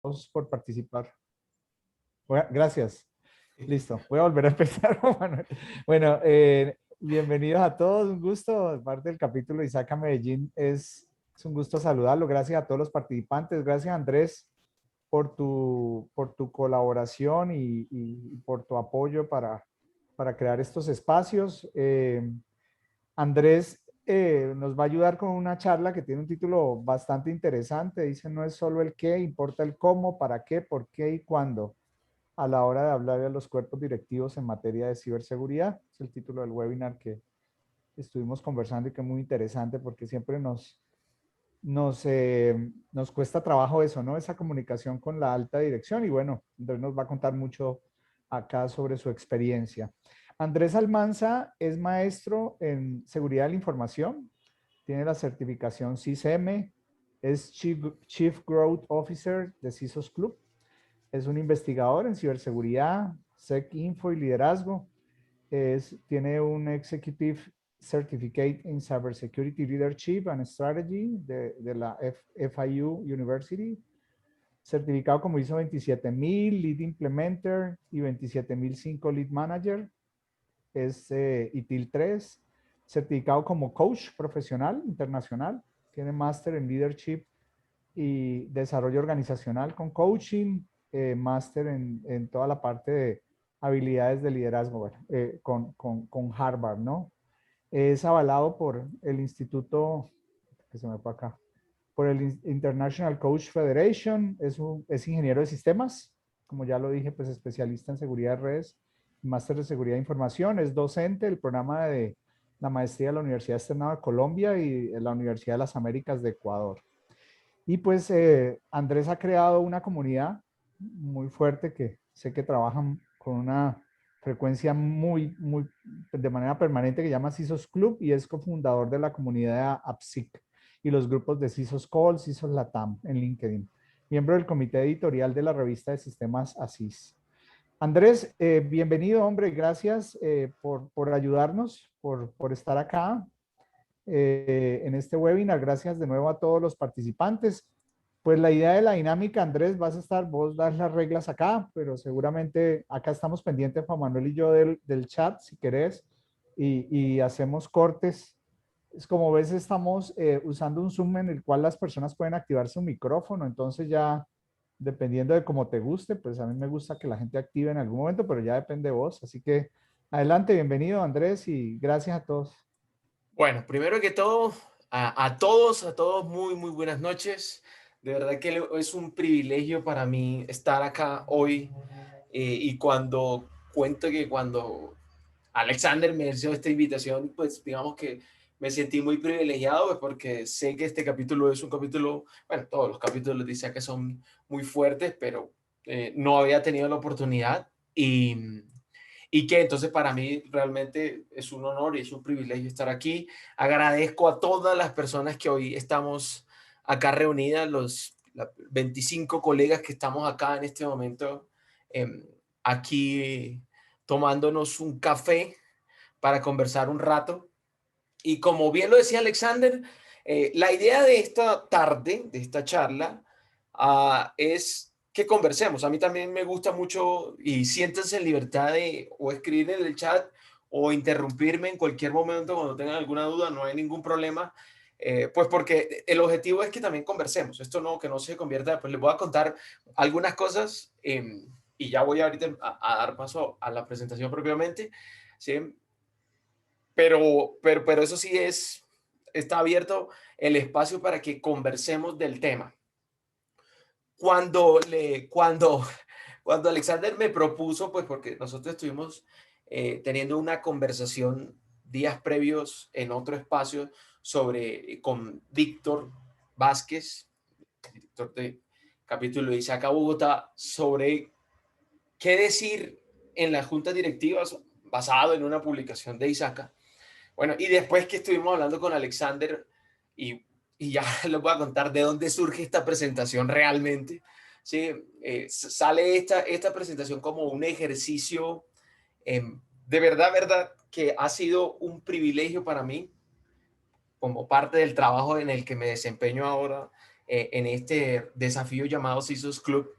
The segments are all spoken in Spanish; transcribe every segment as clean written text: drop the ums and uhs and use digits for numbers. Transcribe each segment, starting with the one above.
por participar. Gracias. Listo. Voy a volver a empezar, Juan Manuel. Bueno, bienvenidos a todos. Un gusto. Parte del capítulo de Isaac a Medellín es un gusto saludarlo. Gracias a todos los participantes. Gracias, Andrés, por tu colaboración y por tu apoyo para crear estos espacios. Andrés nos va a ayudar con una charla que tiene un título bastante interesante. Dice, no es solo el qué, importa el cómo, para qué, por qué y cuándo a la hora de hablar a los cuerpos directivos en materia de ciberseguridad. Es el título del webinar que estuvimos conversando y que es muy interesante porque siempre nos cuesta trabajo eso, ¿no? Esa comunicación con la alta dirección. Y bueno, Andrés nos va a contar mucho acá sobre su experiencia. Andrés Almanza es maestro en seguridad de la información, tiene la certificación CISM, es Chief Growth Officer de CISOS Club, es un investigador en ciberseguridad, SecInfo y liderazgo, tiene un Executive Certificate in Cybersecurity Leadership and Strategy de la FIU University, certificado como ISO 27000, Lead Implementer y 27005 Lead Manager, es ITIL 3, certificado como Coach Profesional Internacional, tiene Máster en Leadership y Desarrollo Organizacional con Coaching, Máster en toda la parte de habilidades de liderazgo, bueno, con Harvard, ¿no? Es avalado por el instituto, que se me fue acá, por el International Coach Federation, es ingeniero de sistemas, como ya lo dije, pues especialista en seguridad de redes, máster de seguridad de información, es docente del programa de la maestría de la Universidad Externada de Colombia y de la Universidad de las Américas de Ecuador. Y pues Andrés ha creado una comunidad muy fuerte que sé que trabajan con una frecuencia de manera permanente que llama CISOS Club y es cofundador de la comunidad AppSec y los grupos de CISOS Call, CISOS Latam en LinkedIn. Miembro del comité editorial de la revista de sistemas ASIS. Andrés, bienvenido, hombre. Gracias por ayudarnos, por estar acá en este webinar. Gracias de nuevo a todos los participantes. Pues la idea de la dinámica, Andrés, vos das las reglas acá, pero seguramente acá estamos pendientes, Juan Manuel y yo, del chat, si querés, y hacemos cortes. Es como ves, estamos usando un Zoom en el cual las personas pueden activar su micrófono, entonces ya, dependiendo de cómo te guste, pues a mí me gusta que la gente active en algún momento, pero ya depende de vos. Así que adelante, bienvenido, Andrés, y gracias a todos. Bueno, primero que todo, a todos, muy buenas noches. De verdad que es un privilegio para mí estar acá hoy. Y cuando cuento que cuando Alexander me hizo esta invitación, pues digamos que me sentí muy privilegiado, pues, porque sé que este capítulo es un capítulo, bueno, todos los capítulos dice que son muy fuertes, pero no había tenido la oportunidad y que entonces para mí realmente es un honor y es un privilegio estar aquí. Agradezco a todas las personas que hoy estamos acá reunidas, los 25 colegas que estamos acá en este momento, aquí tomándonos un café para conversar un rato. Y como bien lo decía Alexander, la idea de esta tarde, de esta charla, es que conversemos. A mí también me gusta mucho y siéntense en libertad de o escribir en el chat o interrumpirme en cualquier momento cuando tengan alguna duda, no hay ningún problema. Pues porque el objetivo es que también conversemos. Esto no, que no se convierta, pues les voy a contar algunas cosas y ya voy ahorita a dar paso a la presentación propiamente. ¿Sí? Pero eso sí está abierto el espacio para que conversemos del tema. Cuando, cuando Alexander me propuso, pues porque nosotros estuvimos teniendo una conversación días previos en otro espacio con Víctor Vázquez, director de capítulo de Isaac a Bogotá, sobre qué decir en las juntas directivas basado en una publicación de Isaac. Bueno, y después que estuvimos hablando con Alexander y ya les voy a contar de dónde surge esta presentación realmente. Sí, sale esta presentación como un ejercicio de verdad, que ha sido un privilegio para mí como parte del trabajo en el que me desempeño ahora en este desafío llamado CISOs Club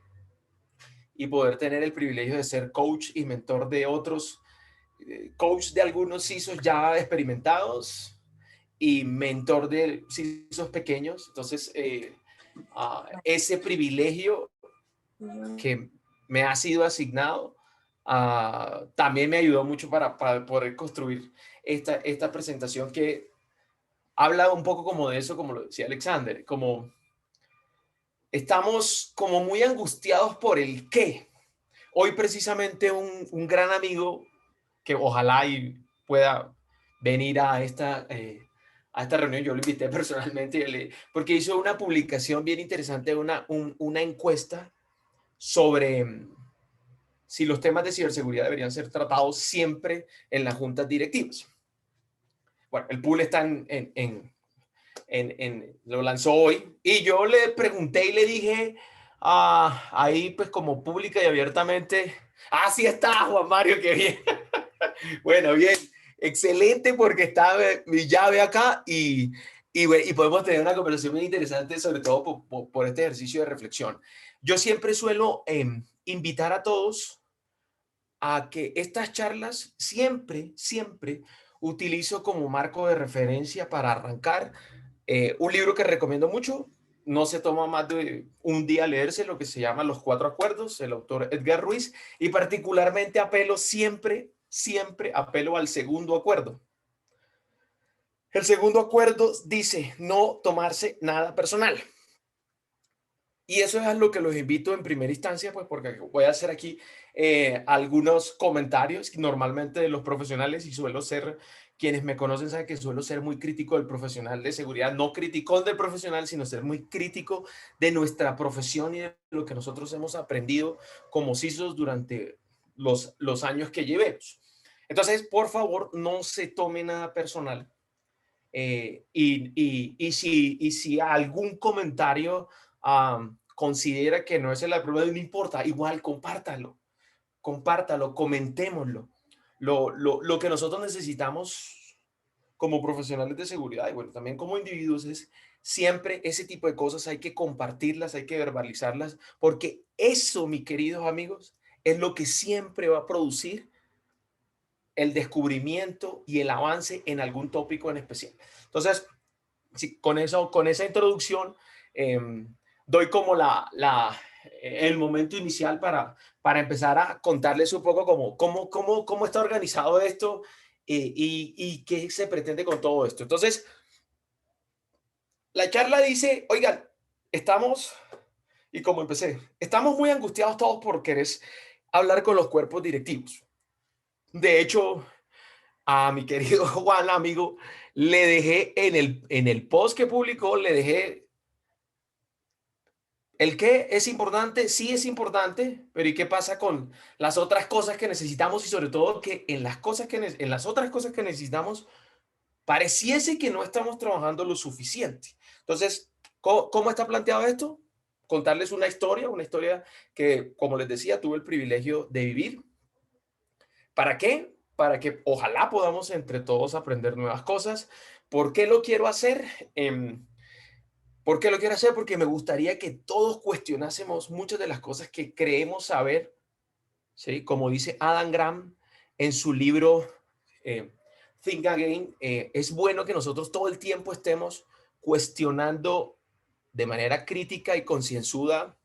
y poder tener el privilegio de ser coach y mentor de otros, coach de algunos CISOs ya experimentados y mentor de CISOs pequeños. Entonces, ese privilegio que me ha sido asignado también me ayudó mucho para poder construir esta presentación que habla un poco como de eso, como lo decía Alexander, como estamos como muy angustiados por el qué. Hoy precisamente un gran amigo que ojalá y pueda venir a esta reunión, yo lo invité personalmente, porque hizo una publicación bien interesante, una encuesta sobre si los temas de ciberseguridad deberían ser tratados siempre en las juntas directivas. Bueno, el pool está lo lanzó hoy y yo le pregunté y le dije ahí pues como pública y abiertamente, así está Juan Mario, qué bien. Bueno, bien, excelente porque está mi llave acá y podemos tener una conversación muy interesante, sobre todo por este ejercicio de reflexión. Yo siempre suelo invitar a todos a que estas charlas siempre utilizo como marco de referencia para arrancar un libro que recomiendo mucho. No se toma más de un día leerse, lo que se llama Los Cuatro Acuerdos, el autor Edgar Ruiz, y particularmente apelo siempre apelo al segundo acuerdo. El segundo acuerdo dice no tomarse nada personal. Y eso es a lo que los invito en primera instancia, pues porque voy a hacer aquí algunos comentarios normalmente de los profesionales y suelo ser, quienes me conocen saben que suelo ser muy crítico del profesional de seguridad, no criticón del profesional, sino ser muy crítico de nuestra profesión y de lo que nosotros hemos aprendido como CISOs durante los años que llevemos. Entonces, por favor, no se tome nada personal. Y si algún comentario considera que no es el problema, no importa, igual compártalo, comentémoslo. Lo que nosotros necesitamos como profesionales de seguridad y bueno, también como individuos es siempre ese tipo de cosas hay que compartirlas, hay que verbalizarlas, porque eso, mis queridos amigos, es lo que siempre va a producir el descubrimiento y el avance en algún tópico en especial. Entonces, sí, con esa introducción, eh, doy como el momento inicial para empezar a contarles un poco cómo está organizado esto y qué se pretende con todo esto. Entonces, la charla dice, oigan, y como empecé, estamos muy angustiados todos por querer hablar con los cuerpos directivos. De hecho, a mi querido Juan, amigo, le dejé en el post que publicó, le dejé el qué es importante, sí es importante, pero ¿y qué pasa con las otras cosas que necesitamos? Y sobre todo que en las otras cosas que necesitamos, pareciese que no estamos trabajando lo suficiente. Entonces, ¿cómo está planteado esto? Contarles una historia que, como les decía, tuve el privilegio de vivir. ¿Para qué? Para que ojalá podamos entre todos aprender nuevas cosas. ¿Por qué lo quiero hacer? ¿Por qué lo quiero hacer? Porque me gustaría que todos cuestionásemos muchas de las cosas que creemos saber, ¿sí? Como dice Adam Grant en su libro eh, Think Again, es bueno que nosotros todo el tiempo estemos cuestionando de manera crítica y concienzuda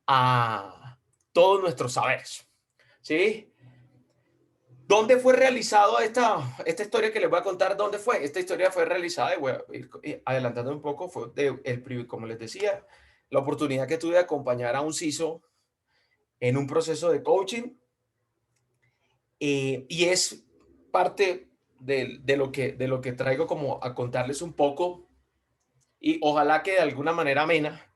a todos nuestros saberes, ¿sí? ¿Dónde fue realizado esta historia que les voy a contar? ¿Dónde fue? Esta historia fue realizada, y voy a ir adelantando un poco, fue como les decía, la oportunidad que tuve de acompañar a un CISO en un proceso de coaching y es parte de lo que traigo como a contarles un poco y ojalá que de alguna manera amena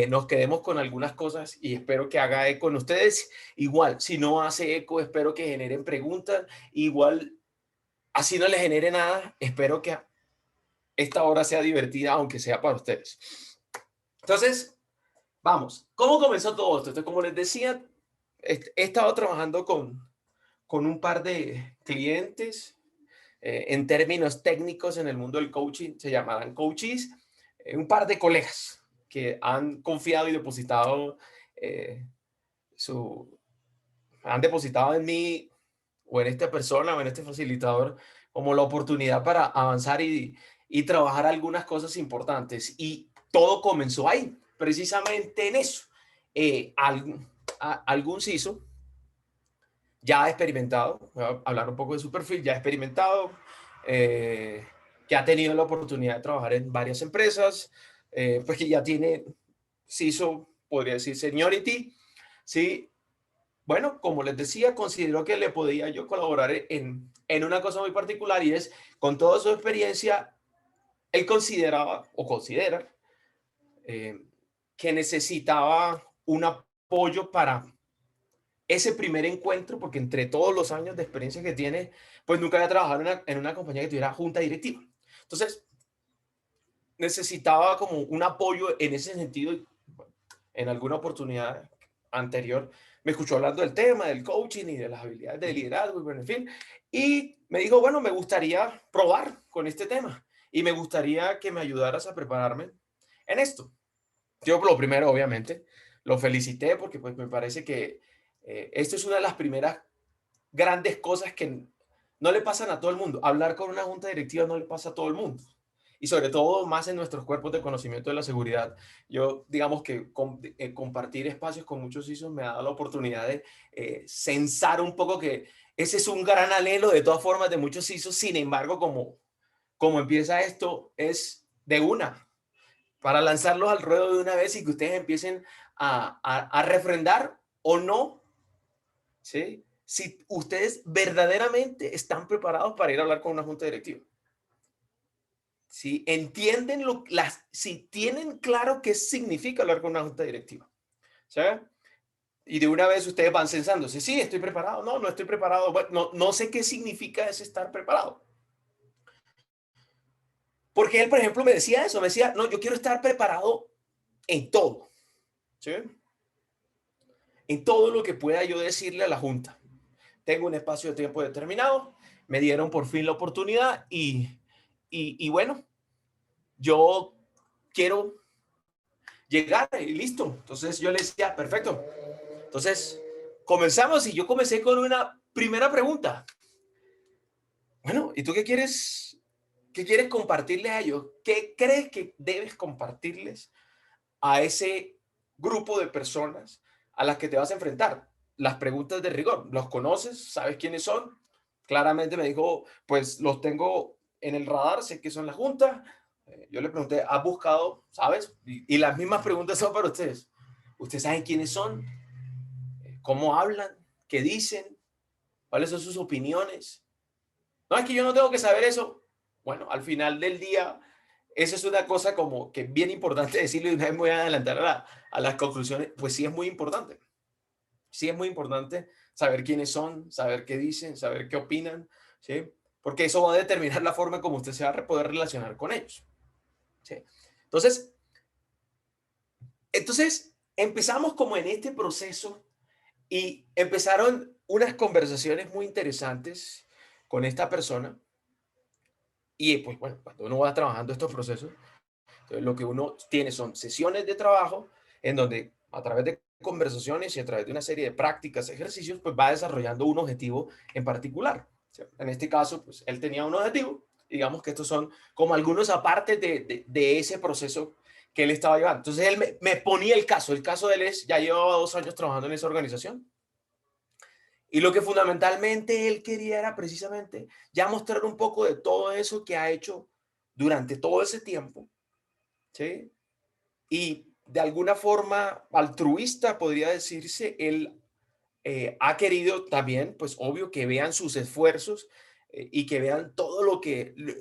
nos quedemos con algunas cosas y espero que haga eco en ustedes. Igual, si no hace eco, espero que generen preguntas. Igual, así no les genere nada, espero que esta hora sea divertida, aunque sea para ustedes. Entonces, vamos. ¿Cómo comenzó todo esto? Entonces, como les decía, he estado trabajando con un par de clientes en términos técnicos en el mundo del coaching, se llamarán coaches. un par de colegas que han confiado y depositado eh, su, han depositado en mí o en esta persona o en este facilitador como la oportunidad para avanzar y trabajar algunas cosas importantes. Y todo comenzó ahí, precisamente en eso. Algún CISO ya experimentado, voy a hablar un poco de su perfil, ya experimentado, eh, que ha tenido la oportunidad de trabajar en varias empresas, pues que ya tiene CISO, podría decir seniority, ¿sí? Bueno, como les decía, consideró que le podía yo colaborar en una cosa muy particular y es, con toda su experiencia, él consideraba o considera eh, que necesitaba un apoyo para ese primer encuentro, porque entre todos los años de experiencia que tiene, pues nunca había trabajado en una compañía que tuviera junta directiva. Entonces, necesitaba como un apoyo en ese sentido. En alguna oportunidad anterior me escuchó hablando del tema, del coaching y de las habilidades de liderazgo, y bueno, en fin, y me dijo, bueno, me gustaría probar con este tema y me gustaría que me ayudaras a prepararme en esto. Yo lo primero, obviamente, lo felicité porque pues me parece que esto es una de las primeras grandes cosas que no le pasan a todo el mundo. Hablar con una junta directiva no le pasa a todo el mundo. Y sobre todo más en nuestros cuerpos de conocimiento de la seguridad. Yo, digamos que compartir espacios con muchos ISOs me ha dado la oportunidad de censar un poco que ese es un gran anhelo de todas formas de muchos ISOs. Sin embargo, como empieza esto, es de una, para lanzarlos al ruedo de una vez y que ustedes empiecen a refrendar o no, ¿sí? Si ustedes verdaderamente están preparados para ir a hablar con una junta directiva. Si entienden si tienen claro qué significa hablar con una junta directiva. ¿Sabes? Y de una vez ustedes van censándose. Sí, estoy preparado. No, no estoy preparado. Bueno, no sé qué significa ese estar preparado. Porque él, por ejemplo, me decía eso. Me decía, no, yo quiero estar preparado en todo. ¿Sí? En todo lo que pueda yo decirle a la junta. Tengo un espacio de tiempo determinado. Me dieron por fin la oportunidad y bueno, yo quiero llegar y listo. Entonces yo le decía, perfecto. Entonces comenzamos y yo comencé con una primera pregunta. Bueno, ¿y tú qué quieres? ¿Qué quieres compartirles a ellos? ¿Qué crees que debes compartirles a ese grupo de personas a las que te vas a enfrentar? Las preguntas de rigor. ¿Los conoces? ¿Sabes quiénes son? Claramente me dijo, pues los tengo en el radar, sé que son la Junta. Yo le pregunté, ¿has buscado? ¿Sabes? Y las mismas preguntas son para ustedes. ¿Ustedes saben quiénes son? ¿Cómo hablan? ¿Qué dicen? ¿Cuáles son sus opiniones? No, es que yo no tengo que saber eso. Bueno, al final del día, eso es una cosa como que bien importante decirlo y una vez me voy a adelantar a las conclusiones. Pues sí es muy importante. Sí es muy importante saber quiénes son, saber qué dicen, saber qué opinan, ¿sí? Porque eso va a determinar la forma como usted se va a poder relacionar con ellos, ¿sí? Entonces, empezamos como en este proceso y empezaron unas conversaciones muy interesantes con esta persona. Y pues bueno, cuando uno va trabajando estos procesos, entonces lo que uno tiene son sesiones de trabajo en donde a través de conversaciones y a través de una serie de prácticas, ejercicios, pues va desarrollando un objetivo en particular. ¿Sí? En este caso, pues él tenía un objetivo, digamos que estos son como algunos aparte de ese proceso que él estaba llevando. Entonces él me ponía el caso de él es, ya llevaba 2 años trabajando en esa organización. Y lo que fundamentalmente él quería era precisamente ya mostrar un poco de todo eso que ha hecho durante todo ese tiempo, ¿sí? Y de alguna forma altruista, podría decirse, él ha querido también, pues obvio, que vean sus esfuerzos y que vean todo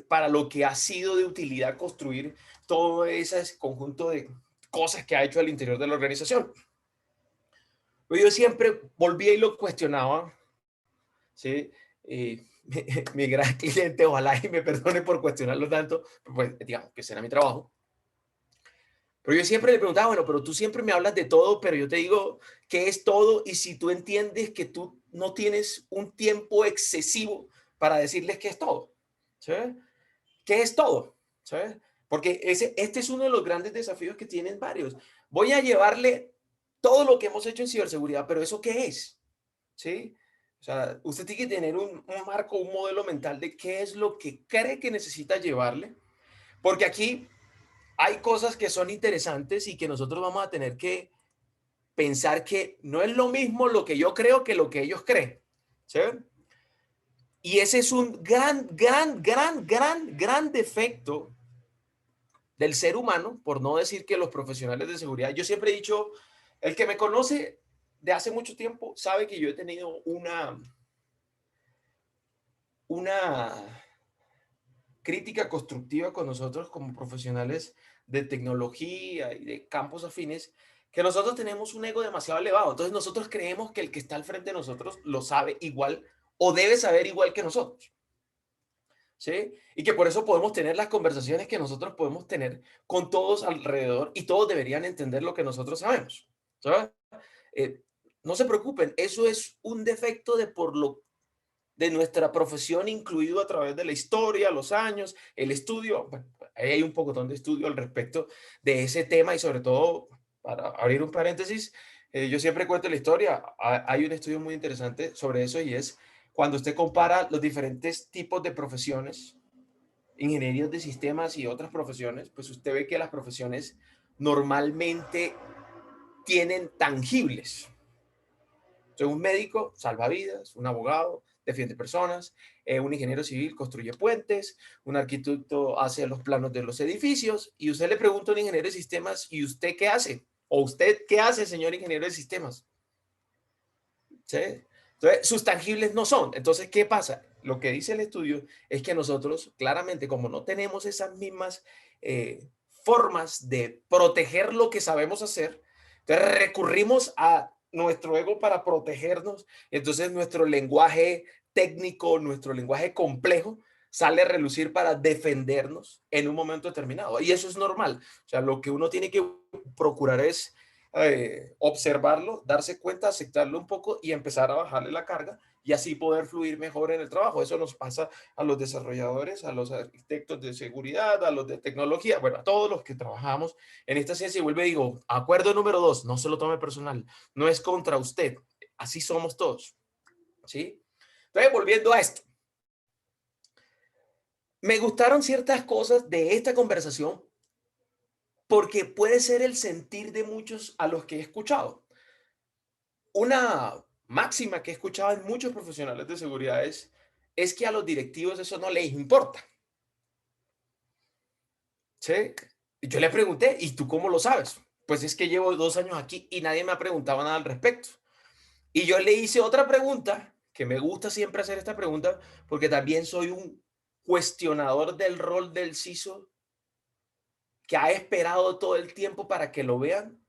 para lo que ha sido de utilidad construir todo ese conjunto de cosas que ha hecho al interior de la organización. Pero yo siempre volvía y lo cuestionaba, ¿sí? Mi gran cliente, ojalá y me perdone por cuestionarlo tanto, pues digamos que será mi trabajo. Pero yo siempre le preguntaba, bueno, pero tú siempre me hablas de todo, pero yo te digo qué es todo y si tú entiendes que tú no tienes un tiempo excesivo para decirles qué es todo, ¿sí? ¿Qué es todo? ¿Sí? Porque este es uno de los grandes desafíos que tienen varios. Voy a llevarle todo lo que hemos hecho en ciberseguridad, pero ¿eso qué es? ¿Sí? O sea, usted tiene que tener un marco, un modelo mental de qué es lo que cree que necesita llevarle, porque aquí hay cosas que son interesantes y que nosotros vamos a tener que pensar que no es lo mismo lo que yo creo que lo que ellos creen. ¿Sí? Y ese es un gran defecto del ser humano, por no decir que los profesionales de seguridad. Yo siempre he dicho, el que me conoce de hace mucho tiempo sabe que yo he tenido una crítica constructiva con nosotros como profesionales de tecnología y de campos afines, que nosotros tenemos un ego demasiado elevado. Entonces nosotros creemos que el que está al frente de nosotros lo sabe igual o debe saber igual que nosotros. ¿Sí? Y que por eso podemos tener las conversaciones que nosotros podemos tener con todos alrededor y todos deberían entender lo que nosotros sabemos. ¿Sabes? Eh, no se preocupen, eso es un defecto de nuestra profesión, incluido a través de la historia, los años, el estudio. Bueno, ahí hay un pocotón de estudio al respecto de ese tema y sobre todo, para abrir un paréntesis, yo siempre cuento la historia. Hay un estudio muy interesante sobre eso y es cuando usted compara los diferentes tipos de profesiones, ingenierías de sistemas y otras profesiones, pues usted ve que las profesiones normalmente tienen tangibles. Entonces, un médico salva vidas, un abogado defiende personas, un ingeniero civil construye puentes, un arquitecto hace los planos de los edificios y usted le pregunta a un ingeniero de sistemas, ¿y usted qué hace? ¿O usted qué hace, señor ingeniero de sistemas? ¿Sí? Entonces, sus tangibles no son. Entonces, ¿qué pasa? Lo que dice el estudio es que nosotros, claramente, como no tenemos esas mismas formas de proteger lo que sabemos hacer, entonces recurrimos a nuestro ego para protegernos. Entonces, nuestro lenguaje técnico, nuestro lenguaje complejo, sale a relucir para defendernos en un momento determinado. Y eso es normal. O sea, lo que uno tiene que procurar es observarlo, darse cuenta, aceptarlo un poco y empezar a bajarle la carga y así poder fluir mejor en el trabajo. Eso nos pasa a los desarrolladores, a los arquitectos de seguridad, a los de tecnología, bueno, a todos los que trabajamos en esta ciencia. Y vuelvo y digo, acuerdo número 2, no se lo tome personal, no es contra usted, así somos todos, ¿sí? Entonces, volviendo a esto, me gustaron ciertas cosas de esta conversación porque puede ser el sentir de muchos a los que he escuchado. Una máxima que he escuchado en muchos profesionales de seguridad es que a los directivos eso no les importa. ¿Sí? Y yo le pregunté, ¿y tú cómo lo sabes? Pues es que llevo 2 años aquí y nadie me ha preguntado nada al respecto. Y yo le hice otra pregunta, que me gusta siempre hacer esta pregunta, porque también soy un cuestionador del rol del CISO que ha esperado todo el tiempo para que lo vean,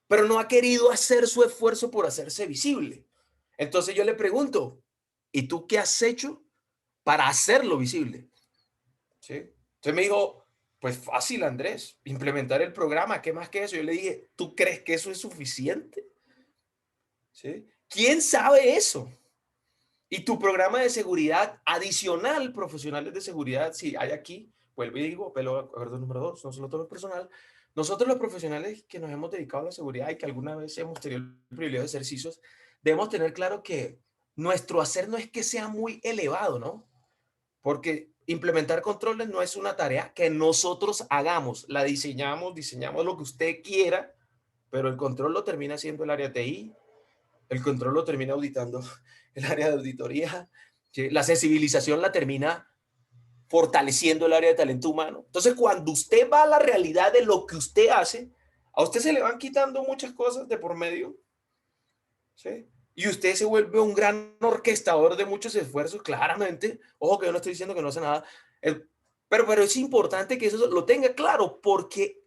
pero no ha querido hacer su esfuerzo por hacerse visible. Entonces yo le pregunto, ¿y tú qué has hecho para hacerlo visible? ¿Sí? Entonces me dijo, pues fácil, Andrés, implementar el programa, ¿qué más que eso? Yo le dije, ¿tú crees que eso es suficiente? ¿Sí? ¿Quién sabe eso? Y tu programa de seguridad adicional, profesionales de seguridad, si hay aquí, vuelvo y digo, pero acuerdo número 2, no solo todo lo personal, nosotros los profesionales que nos hemos dedicado a la seguridad y que alguna vez hemos tenido el privilegio de ser CISOs, debemos tener claro que nuestro hacer no es que sea muy elevado, ¿no? Porque implementar controles no es una tarea que nosotros hagamos, la diseñamos lo que usted quiera, pero el control lo termina haciendo el área TI, el control lo termina auditando el área de auditoría, ¿sí? La sensibilización la termina fortaleciendo el área de talento humano. Entonces, cuando usted va a la realidad de lo que usted hace, a usted se le van quitando muchas cosas de por medio, ¿sí? Y usted se vuelve un gran orquestador de muchos esfuerzos, claramente. Ojo que yo no estoy diciendo que no hace nada, pero es importante que eso lo tenga claro, porque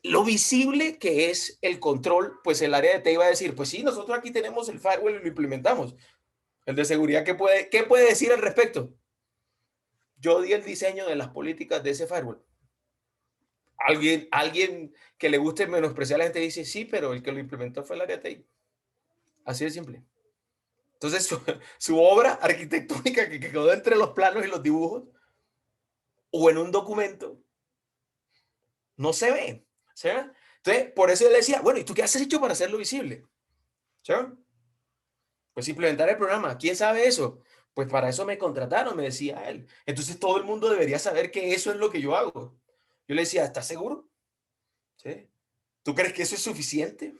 lo visible que es el control, pues el área de TI va a decir, pues sí, nosotros aquí tenemos el firewall y lo implementamos. El de seguridad, qué puede decir al respecto? Yo di el diseño de las políticas de ese firewall. Alguien que le guste menospreciar a la gente dice, sí, pero el que lo implementó fue el área de TI. Así de simple. Entonces, su obra arquitectónica que quedó entre los planos y los dibujos o en un documento, no se ve. ¿Sí? Entonces, por eso yo le decía, bueno, ¿y tú qué has hecho para hacerlo visible? ¿Sí? Pues implementar el programa. ¿Quién sabe eso? Pues para eso me contrataron, me decía él. Entonces todo el mundo debería saber que eso es lo que yo hago. Yo le decía, ¿estás seguro? ¿Sí? ¿Tú crees que eso es suficiente?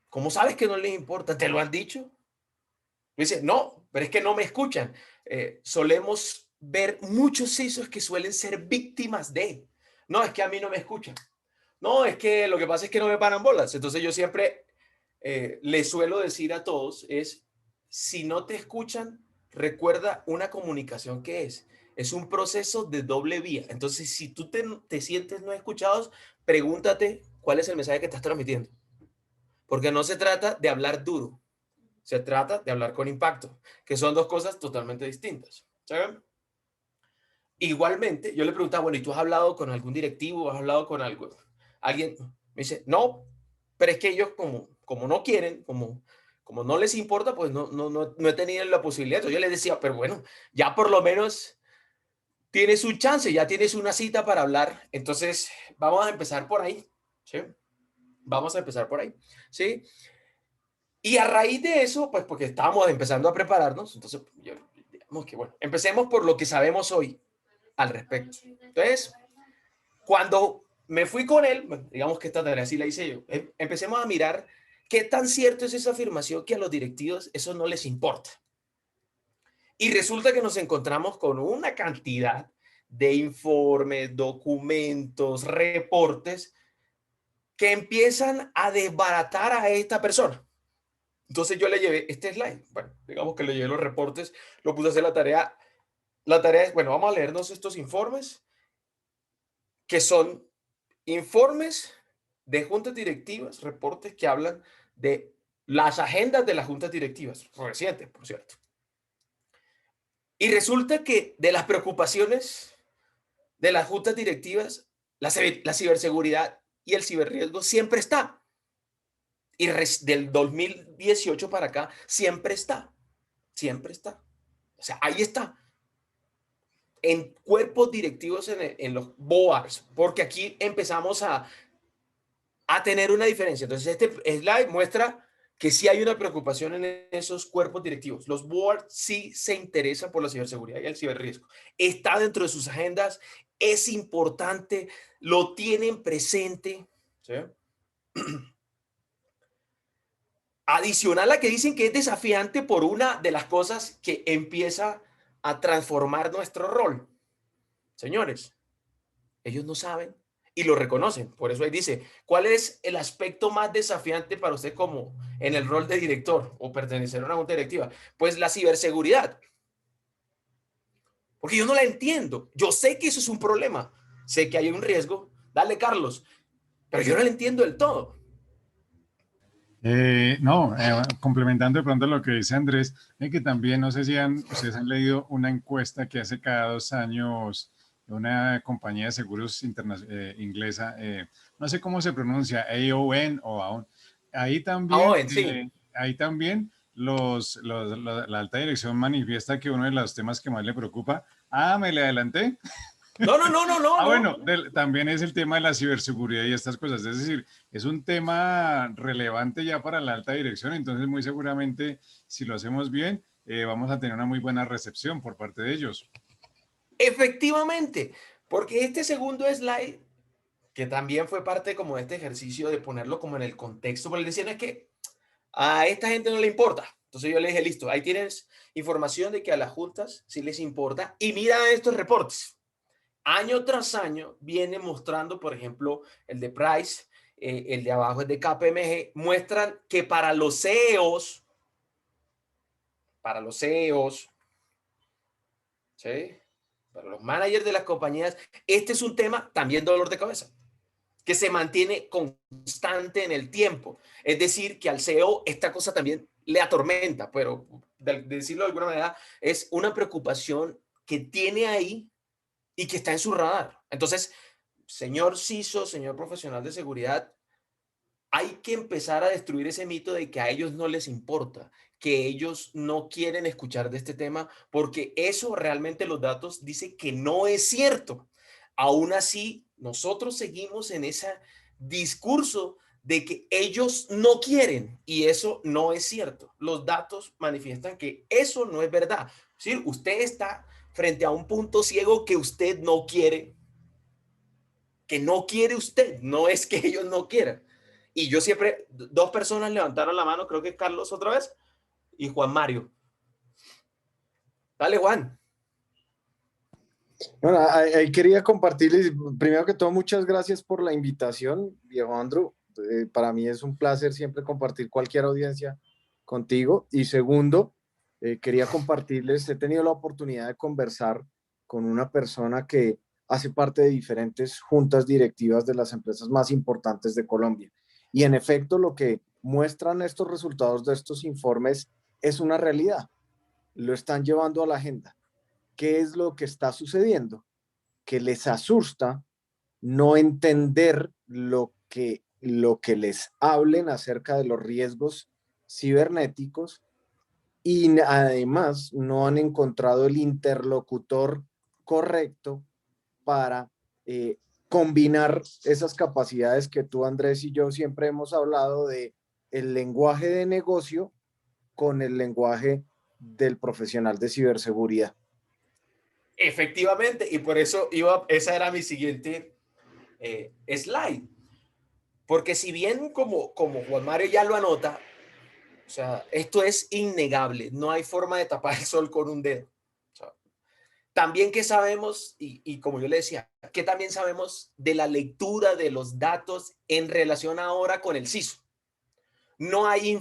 ¿Cómo sabes que no les importa? ¿Te lo han dicho? Me dice, no, pero es que no me escuchan. Solemos ver muchos CISOs que suelen ser víctimas de, no, es que a mí no me escuchan. No, es que lo que pasa es que no me paran bolas. Entonces yo siempre le suelo decir a todos es, si no te escuchan, recuerda una comunicación que es un proceso de doble vía. Entonces, si tú te sientes no escuchados, pregúntate cuál es el mensaje que estás transmitiendo. Porque no se trata de hablar duro, se trata de hablar con impacto, que son dos cosas totalmente distintas. ¿Saben? Igualmente, yo le preguntaba, bueno, ¿y tú has hablado con algún directivo? ¿Has hablado con algo? Alguien me dice, no, pero es que ellos como no quieren, como no les importa, pues no he tenido la posibilidad. Entonces yo les decía, pero bueno, ya por lo menos tienes un chance, ya tienes una cita para hablar. Entonces vamos a empezar por ahí, ¿sí? Vamos a empezar por ahí, ¿sí? Y a raíz de eso, pues porque estábamos empezando a prepararnos, entonces digamos que bueno, empecemos por lo que sabemos hoy al respecto. Entonces, cuando me fui con él, bueno, digamos que esta tarea sí la hice yo, empecemos a mirar qué tan cierto es esa afirmación que a los directivos eso no les importa. Y resulta que nos encontramos con una cantidad de informes, documentos, reportes que empiezan a desbaratar a esta persona. Entonces yo le llevé este slide. Bueno, digamos que le llevé los reportes, lo puse a hacer la tarea. La tarea es, bueno, vamos a leernos estos informes, que son informes de juntas directivas, reportes que hablan de las agendas de las juntas directivas, recientes, por cierto. Y resulta que de las preocupaciones de las juntas directivas, la ciberseguridad y el ciberriesgo siempre está. Y del 2018 para acá, siempre está. Siempre está. O sea, ahí está. En cuerpos directivos, en los boards, porque aquí empezamos a tener una diferencia. Entonces, este slide muestra que sí hay una preocupación en esos cuerpos directivos. Los boards sí se interesan por la ciberseguridad y el ciberriesgo. Está dentro de sus agendas, es importante, lo tienen presente. ¿Sí? Adicional a que dicen que es desafiante por una de las cosas que empieza a transformar nuestro rol. Señores, ellos no saben y lo reconocen. Por eso ahí dice, ¿cuál es el aspecto más desafiante para usted como en el rol de director o pertenecer a una junta directiva? Pues la ciberseguridad. Porque yo no la entiendo. Yo sé que eso es un problema. Sé que hay un riesgo. Dale, Carlos. Pero yo no la entiendo del todo. No, complementando de pronto lo que dice Andrés, que también no sé si ustedes han leído una encuesta que hace cada 2 años una compañía de seguros inglesa, no sé cómo se pronuncia, AON o AON. Ahí también, Ahora, sí. ahí también la alta dirección manifiesta que uno de los temas que más le preocupa, me le adelanté. No, no, no, no, no, Bueno, no. también es el tema de la ciberseguridad y estas cosas. Es decir, es un tema relevante ya para la alta dirección. Entonces, muy seguramente, si lo hacemos bien, vamos a tener una muy buena recepción por parte de ellos. Efectivamente. Porque este segundo slide, que también fue parte como de este ejercicio de ponerlo como en el contexto, porque le decían es que a esta gente no le importa. Entonces yo le dije, listo, ahí tienes información de que a las juntas sí les importa y mira estos reportes. Año tras año viene mostrando, por ejemplo, el de Price, el de abajo es de KPMG, muestran que para los CEOs, ¿sí? Para los managers de las compañías, este es un tema también dolor de cabeza, que se mantiene constante en el tiempo. Es decir, que al CEO esta cosa también le atormenta, pero de decirlo de alguna manera, es una preocupación que tiene ahí y que está en su radar. Entonces, señor CISO, señor profesional de seguridad, hay que empezar a destruir ese mito de que a ellos no les importa, que ellos no quieren escuchar de este tema, porque eso realmente los datos dicen que no es cierto. Aún así, nosotros seguimos en ese discurso de que ellos no quieren, y eso no es cierto. Los datos manifiestan que eso no es verdad. Es decir, usted está frente a un punto ciego que usted no quiere, que no quiere usted, no es que ellos no quieran. Y yo siempre, dos personas levantaron la mano, creo que Carlos otra vez, y Juan Mario. Dale, Juan. Bueno, ahí quería compartirles, primero que todo, muchas gracias por la invitación, viejo Andrew. Para mí es un placer siempre compartir cualquier audiencia contigo. Y segundo, quería compartirles, he tenido la oportunidad de conversar con una persona que hace parte de diferentes juntas directivas de las empresas más importantes de Colombia. Y en efecto, lo que muestran estos resultados de estos informes es una realidad. Lo están llevando a la agenda. ¿Qué es lo que está sucediendo? Que les asusta no entender lo que les hablen acerca de los riesgos cibernéticos y además no han encontrado el interlocutor correcto para combinar esas capacidades que tú, Andrés, y yo siempre hemos hablado de el lenguaje de negocio con el lenguaje del profesional de ciberseguridad. Efectivamente, y por eso esa era mi siguiente slide. Porque si bien como Juan Mario ya lo anota, o sea, esto es innegable, no hay forma de tapar el sol con un dedo. O sea, también que sabemos, y como yo le decía, que también sabemos de la lectura de los datos en relación ahora con el CISO. No hay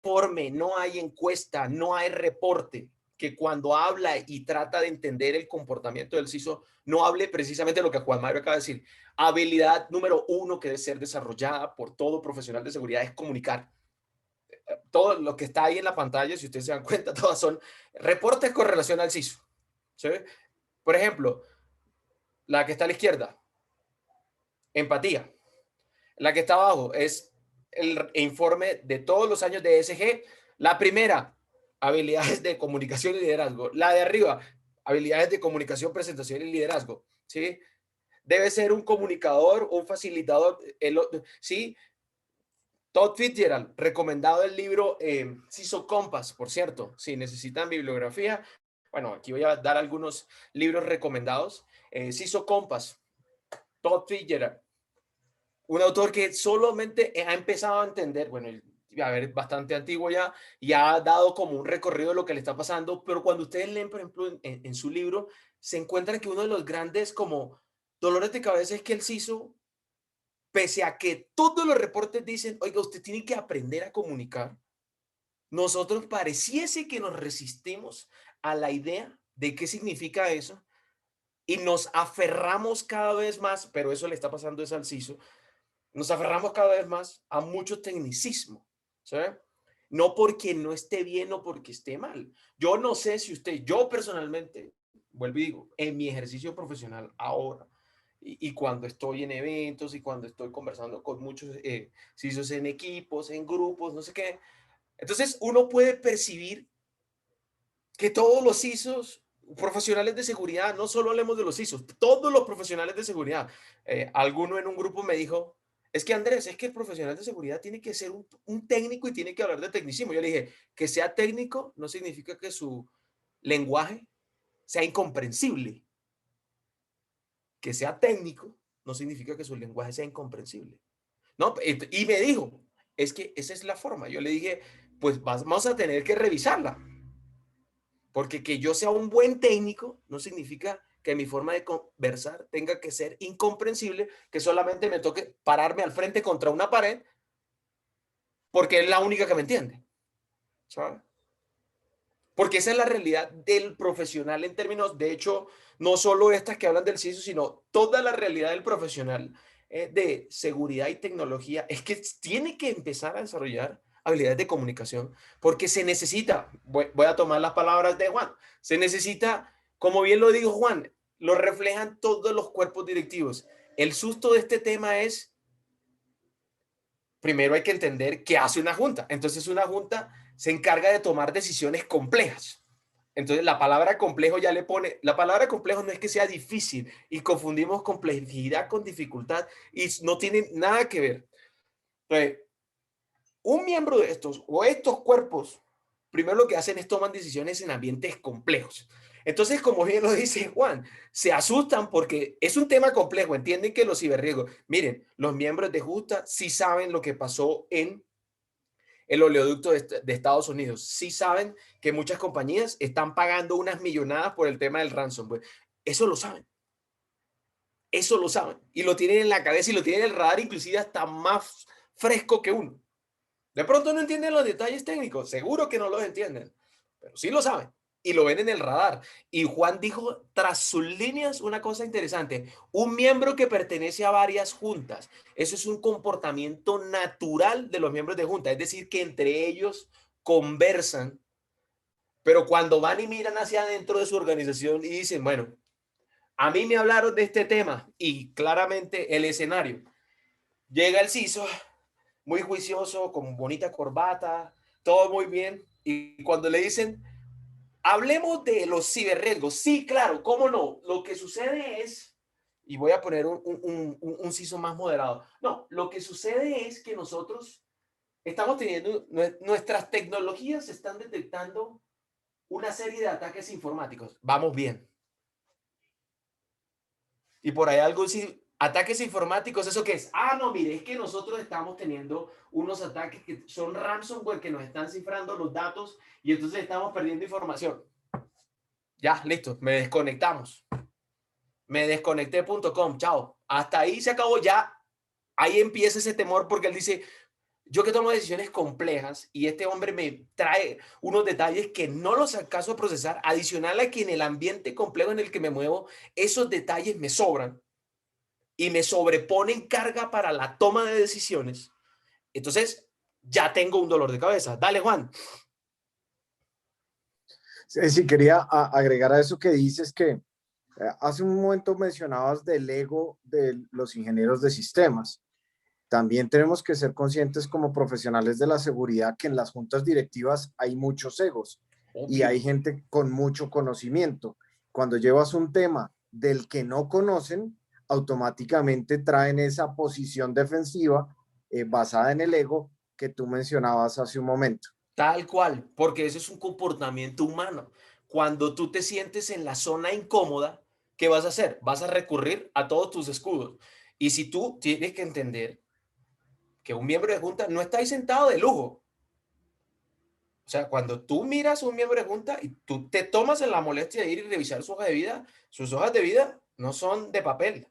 informe, no hay encuesta, no hay reporte que cuando habla y trata de entender el comportamiento del CISO, no hable precisamente lo que Juan Mario acaba de decir. Habilidad número 1 que debe ser desarrollada por todo profesional de seguridad es comunicar. Todo lo que está ahí en la pantalla, si ustedes se dan cuenta, todas son reportes con relación al CISO. ¿Sí? Por ejemplo, la que está a la izquierda, empatía. La que está abajo es el informe de todos los años de ESG. La primera, habilidades de comunicación y liderazgo. La de arriba, habilidades de comunicación, presentación y liderazgo. ¿Sí? Debe ser un comunicador, un facilitador. ¿Sí? Todd Fitzgerald, recomendado el libro CISO Compass, por cierto. Si necesitan bibliografía, bueno, aquí voy a dar algunos libros recomendados. CISO Compass, Todd Fitzgerald. Un autor que solamente ha empezado a entender, bueno, a ver, bastante antiguo ya, y ha dado como un recorrido de lo que le está pasando, pero cuando ustedes leen, por ejemplo, en su libro, se encuentran que uno de los grandes como dolores de cabeza es que el CISO, pese a que todos los reportes dicen, oiga, usted tiene que aprender a comunicar, nosotros pareciese que nos resistimos a la idea de qué significa eso y nos aferramos cada vez más, pero eso le está pasando es al CISO, nos aferramos cada vez más a mucho tecnicismo, ¿sabes? No porque no esté bien o porque esté mal. Yo no sé si usted, yo personalmente, vuelvo y digo, en mi ejercicio profesional ahora, y cuando estoy en eventos y cuando estoy conversando con muchos CISOs en equipos, en grupos, no sé qué, entonces uno puede percibir que todos los CISOs, profesionales de seguridad, no solo hablemos de los CISOs, todos los profesionales de seguridad, alguno en un grupo me dijo, es que Andrés, es que el profesional de seguridad tiene que ser un técnico y tiene que hablar de tecnicismo. Yo le dije, que sea técnico no significa que su lenguaje sea incomprensible. Que sea técnico no significa que su lenguaje sea incomprensible. ¿No? Y me dijo, es que esa es la forma. Yo le dije, pues vamos a tener que revisarla. Porque que yo sea un buen técnico no significa que mi forma de conversar tenga que ser incomprensible, que solamente me toque pararme al frente contra una pared porque es la única que me entiende. ¿Sabes? Porque esa es la realidad del profesional en términos, de hecho, no solo estas que hablan del CISO, sino toda la realidad del profesional de seguridad y tecnología es que tiene que empezar a desarrollar habilidades de comunicación, porque se necesita, voy a tomar las palabras de Juan, se necesita, como bien lo dijo Juan, lo reflejan todos los cuerpos directivos. El susto de este tema es primero hay que entender qué hace una junta. Entonces una junta se encarga de tomar decisiones complejas. Entonces la palabra complejo ya le pone, la palabra complejo no es que sea difícil y confundimos complejidad con dificultad y no tiene nada que ver. Entonces, un miembro de estos o estos cuerpos, primero lo que hacen es toman decisiones en ambientes complejos. Entonces, como bien lo dice Juan, se asustan porque es un tema complejo. Entienden que los ciberriesgos, miren, los miembros de Justa sí saben lo que pasó en el oleoducto de Estados Unidos. Sí saben que muchas compañías están pagando unas millonadas por el tema del ransomware. Eso lo saben. Eso lo saben. Y lo tienen en la cabeza y lo tienen en el radar, inclusive hasta más fresco que uno. De pronto no entienden los detalles técnicos, seguro que no los entienden, pero sí lo saben y lo ven en el radar. Y Juan dijo tras sus líneas una cosa interesante, un miembro que pertenece a varias juntas, eso es un comportamiento natural de los miembros de junta, es decir, que entre ellos conversan, pero cuando van y miran hacia adentro de su organización y dicen, bueno, a mí me hablaron de este tema y claramente el escenario, llega el CISO, muy juicioso, con bonita corbata, todo muy bien. Y cuando le dicen, hablemos de los ciberriesgos, sí, claro, cómo no. Lo que sucede es, y voy a poner un CISO más moderado, no, lo que sucede es que nosotros estamos teniendo, nuestras tecnologías están detectando una serie de ataques informáticos. Vamos bien. Y por ahí algo sí, ataques informáticos, ¿eso qué es? Ah, no, mire, es que nosotros estamos teniendo unos ataques que son ransomware que nos están cifrando los datos y entonces estamos perdiendo información. Ya, listo, me desconectamos. Me desconecté.com, chao. Hasta ahí se acabó ya. Ahí empieza ese temor porque él dice, yo que tomo decisiones complejas y este hombre me trae unos detalles que no los alcanzo a procesar, adicional a que en el ambiente complejo en el que me muevo, esos detalles me sobran y me sobreponen carga para la toma de decisiones, entonces ya tengo un dolor de cabeza. Dale, Juan. Sí, quería agregar a eso que dices que hace un momento mencionabas del ego de los ingenieros de sistemas. También tenemos que ser conscientes como profesionales de la seguridad que en las juntas directivas hay muchos egos y hay gente con mucho conocimiento. Cuando llevas un tema del que no conocen, automáticamente traen esa posición defensiva basada en el ego que tú mencionabas hace un momento. Tal cual, porque ese es un comportamiento humano. Cuando tú te sientes en la zona incómoda, ¿qué vas a hacer? Vas a recurrir a todos tus escudos. Y si tú tienes que entender que un miembro de junta no está ahí sentado de lujo. O sea, cuando tú miras a un miembro de junta y tú te tomas en la molestia de ir y revisar su hoja de vida, sus hojas de vida no son de papel.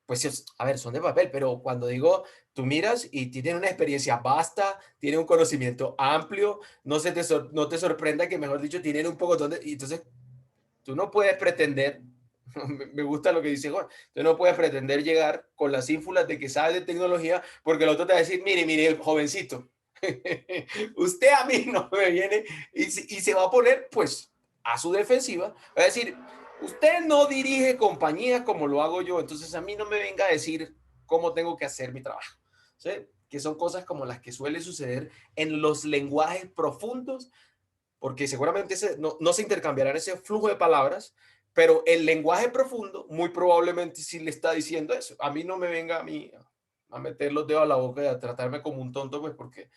Pues, a ver, son de papel, pero cuando digo, tú miras y tienen una experiencia vasta, tienen un conocimiento amplio, no te sorprenda que, mejor dicho, tienen un poco donde, y entonces tú no puedes pretender, me gusta lo que dice Juan, tú no puedes pretender llegar con las ínfulas de que sabes de tecnología, porque el otro te va a decir, mire, jovencito, usted a mí no me viene y se va a poner, pues, a su defensiva, va a decir, usted no dirige compañías como lo hago yo, entonces a mí no me venga a decir cómo tengo que hacer mi trabajo, ¿sí? Que son cosas como las que suele suceder en los lenguajes profundos, porque seguramente no se intercambiarán ese flujo de palabras, pero el lenguaje profundo muy probablemente sí le está diciendo eso. A mí no me venga a mí a meter los dedos a la boca y a tratarme como un tonto, pues porque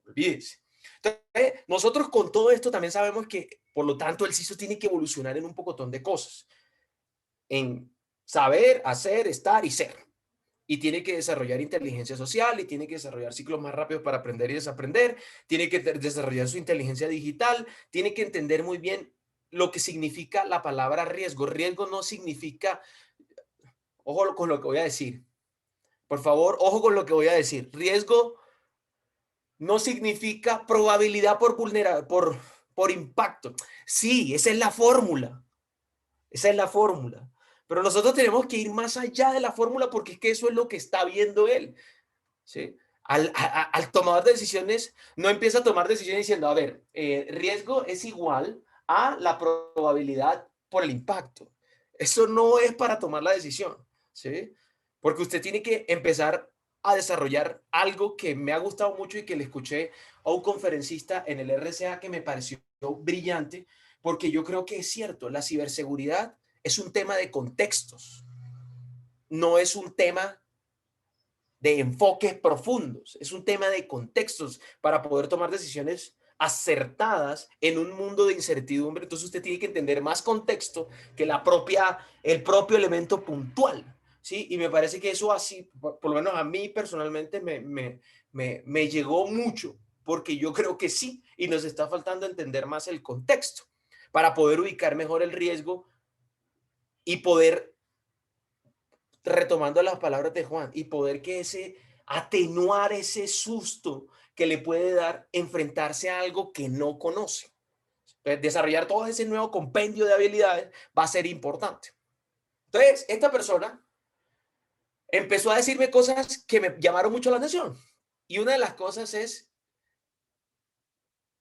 olvídese. Entonces, nosotros con todo esto también sabemos que, por lo tanto, el CISO tiene que evolucionar en un pocotón de cosas. En saber, hacer, estar y ser. Y tiene que desarrollar inteligencia social y tiene que desarrollar ciclos más rápidos para aprender y desaprender. Tiene que desarrollar su inteligencia digital. Tiene que entender muy bien lo que significa la palabra riesgo. Riesgo no significa, ojo con lo que voy a decir. Por favor, ojo con lo que voy a decir. Riesgo no significa probabilidad por impacto. Sí, esa es la fórmula. Esa es la fórmula. Pero nosotros tenemos que ir más allá de la fórmula porque es que eso es lo que está viendo él. ¿Sí? Al tomador de decisiones, no empieza a tomar decisiones diciendo, a ver, riesgo es igual a la probabilidad por el impacto. Eso no es para tomar la decisión. ¿Sí? Porque usted tiene que empezar a desarrollar algo que me ha gustado mucho y que le escuché a un conferencista en el RCA que me pareció brillante, porque yo creo que es cierto, la ciberseguridad es un tema de contextos, no es un tema de enfoques profundos, es un tema de contextos para poder tomar decisiones acertadas en un mundo de incertidumbre. Entonces usted tiene que entender más contexto que el propio elemento puntual, ¿sí? Y me parece que eso así, por lo menos a mí personalmente, me llegó mucho, porque yo creo que sí, y nos está faltando entender más el contexto para poder ubicar mejor el riesgo y poder, retomando las palabras de Juan, y poder atenuar ese susto que le puede dar enfrentarse a algo que no conoce. Desarrollar todo ese nuevo compendio de habilidades va a ser importante. Entonces, esta persona empezó a decirme cosas que me llamaron mucho la atención. Y una de las cosas es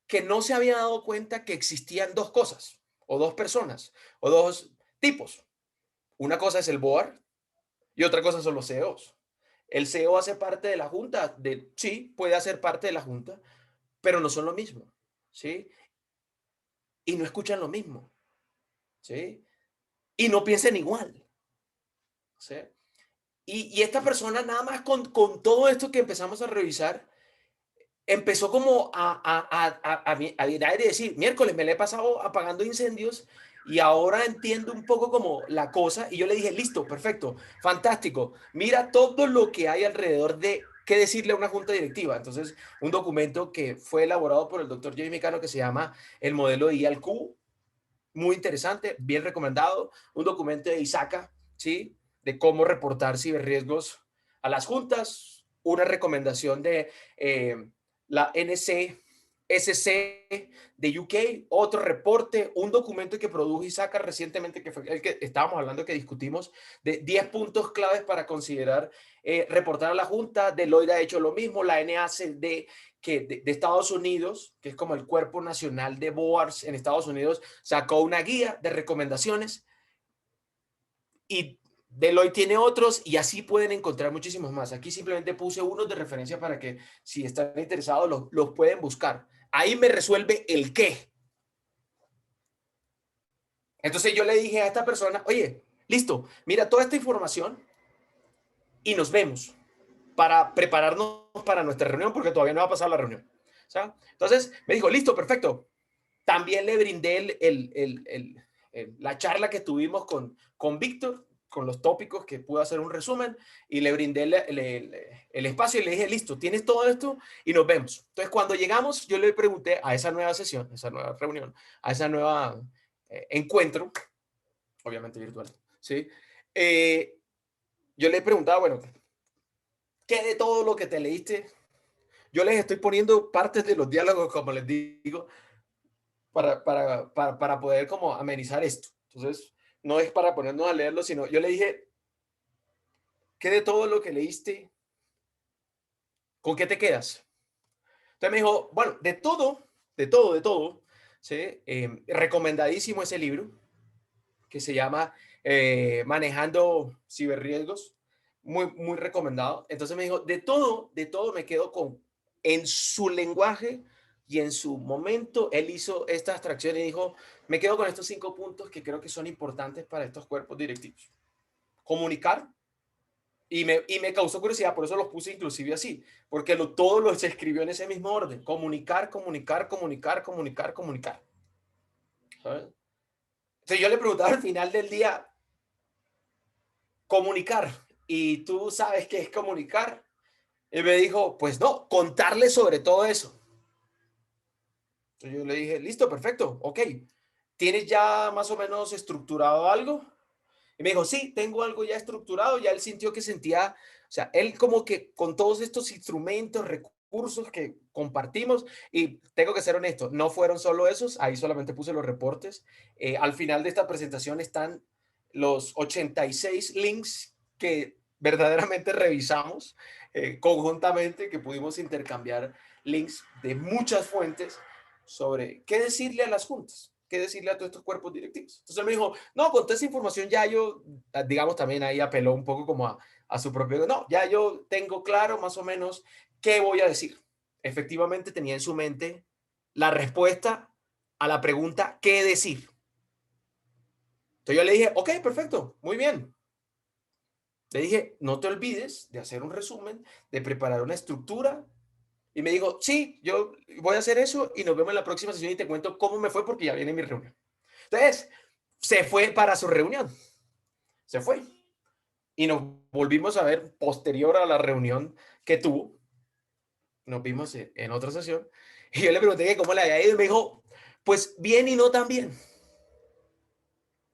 que no se había dado cuenta que existían dos cosas, o dos personas, o dos tipos. Una cosa es el board y otra cosa son los CEOs. El CEO hace parte de la junta, sí, puede hacer parte de la junta, pero no son lo mismo, ¿sí? Y no escuchan lo mismo, ¿sí? Y no piensan igual, ¿sí? Y esta persona nada más con todo esto que empezamos a revisar, empezó como a mirar y decir, miércoles me le he pasado apagando incendios y ahora entiendo un poco como la cosa. Y yo le dije, listo, perfecto, fantástico. Mira todo lo que hay alrededor de qué decirle a una junta directiva. Entonces, un documento que fue elaborado por el doctor Jamie Cano que se llama el modelo de IALQ, muy interesante, bien recomendado. Un documento de ISACA, ¿sí? De cómo reportar ciberriesgos a las juntas. Una recomendación de la NCSC de UK, otro reporte, un documento que produjo ISACA recientemente, que fue el que estábamos hablando, que discutimos, de 10 puntos claves para considerar reportar a la Junta. Deloitte ha hecho lo mismo, la NACD de Estados Unidos, que es como el Cuerpo Nacional de Boards en Estados Unidos, sacó una guía de recomendaciones y Deloitte tiene otros y así pueden encontrar muchísimos más. Aquí simplemente puse unos de referencia para que si están interesados los pueden buscar. Ahí me resuelve el qué. Entonces yo le dije a esta persona, oye, listo, mira toda esta información y nos vemos para prepararnos para nuestra reunión porque todavía no va a pasar la reunión. ¿Sabes? Entonces me dijo, listo, perfecto. También le brindé la charla que tuvimos con Víctor, con los tópicos que pude hacer un resumen y le brindé el espacio y le dije, listo, tienes todo esto y nos vemos. Entonces, cuando llegamos, yo le pregunté a esa nueva sesión, a esa nueva reunión, a esa nueva encuentro, obviamente virtual, ¿sí? Yo le preguntaba, bueno, ¿qué de todo lo que te leíste? Yo les estoy poniendo partes de los diálogos, como les digo, para poder como amenizar esto. Entonces, no es para ponernos a leerlo, sino yo le dije, ¿qué de todo lo que leíste? ¿Con qué te quedas? Entonces me dijo, bueno, de todo, ¿sí? Recomendadísimo ese libro que se llama Manejando Ciberriesgos, muy, muy recomendado. Entonces me dijo, de todo me quedo con, en su lenguaje y en su momento, él hizo esta abstracción y dijo, me quedo con estos 5 puntos que creo que son importantes para estos cuerpos directivos. Comunicar, y me causó curiosidad, por eso los puse inclusive así, porque todo lo se escribió en ese mismo orden, comunicar, comunicar, comunicar, comunicar, comunicar. ¿Sabes? Entonces yo le preguntaba al final del día, comunicar, y tú sabes qué es comunicar. Y me dijo, pues no, contarle sobre todo eso. Entonces yo le dije, listo, perfecto, ok. ¿Tienes ya más o menos estructurado algo? Y me dijo, sí, tengo algo ya estructurado. Ya él sintió que sentía, o sea, él como que con todos estos instrumentos, recursos que compartimos, y tengo que ser honesto, no fueron solo esos, ahí solamente puse los reportes. Al final de esta presentación están los 86 links que verdaderamente revisamos conjuntamente, que pudimos intercambiar links de muchas fuentes sobre qué decirle a las juntas, qué decirle a todos estos cuerpos directivos. Entonces él me dijo, no, con toda esa información ya yo, digamos, también ahí apeló un poco como a su propio... No, ya yo tengo claro más o menos qué voy a decir. Efectivamente tenía en su mente la respuesta a la pregunta ¿qué decir? Entonces yo le dije, ok, perfecto, muy bien. Le dije, no te olvides de hacer un resumen, de preparar una estructura. Y me dijo, sí, yo voy a hacer eso y nos vemos en la próxima sesión y te cuento cómo me fue porque ya viene mi reunión. Entonces, se fue para su reunión. Se fue. Y nos volvimos a ver posterior a la reunión que tuvo. Nos vimos en otra sesión. Y yo le pregunté que cómo le había ido y me dijo, pues bien y no tan bien.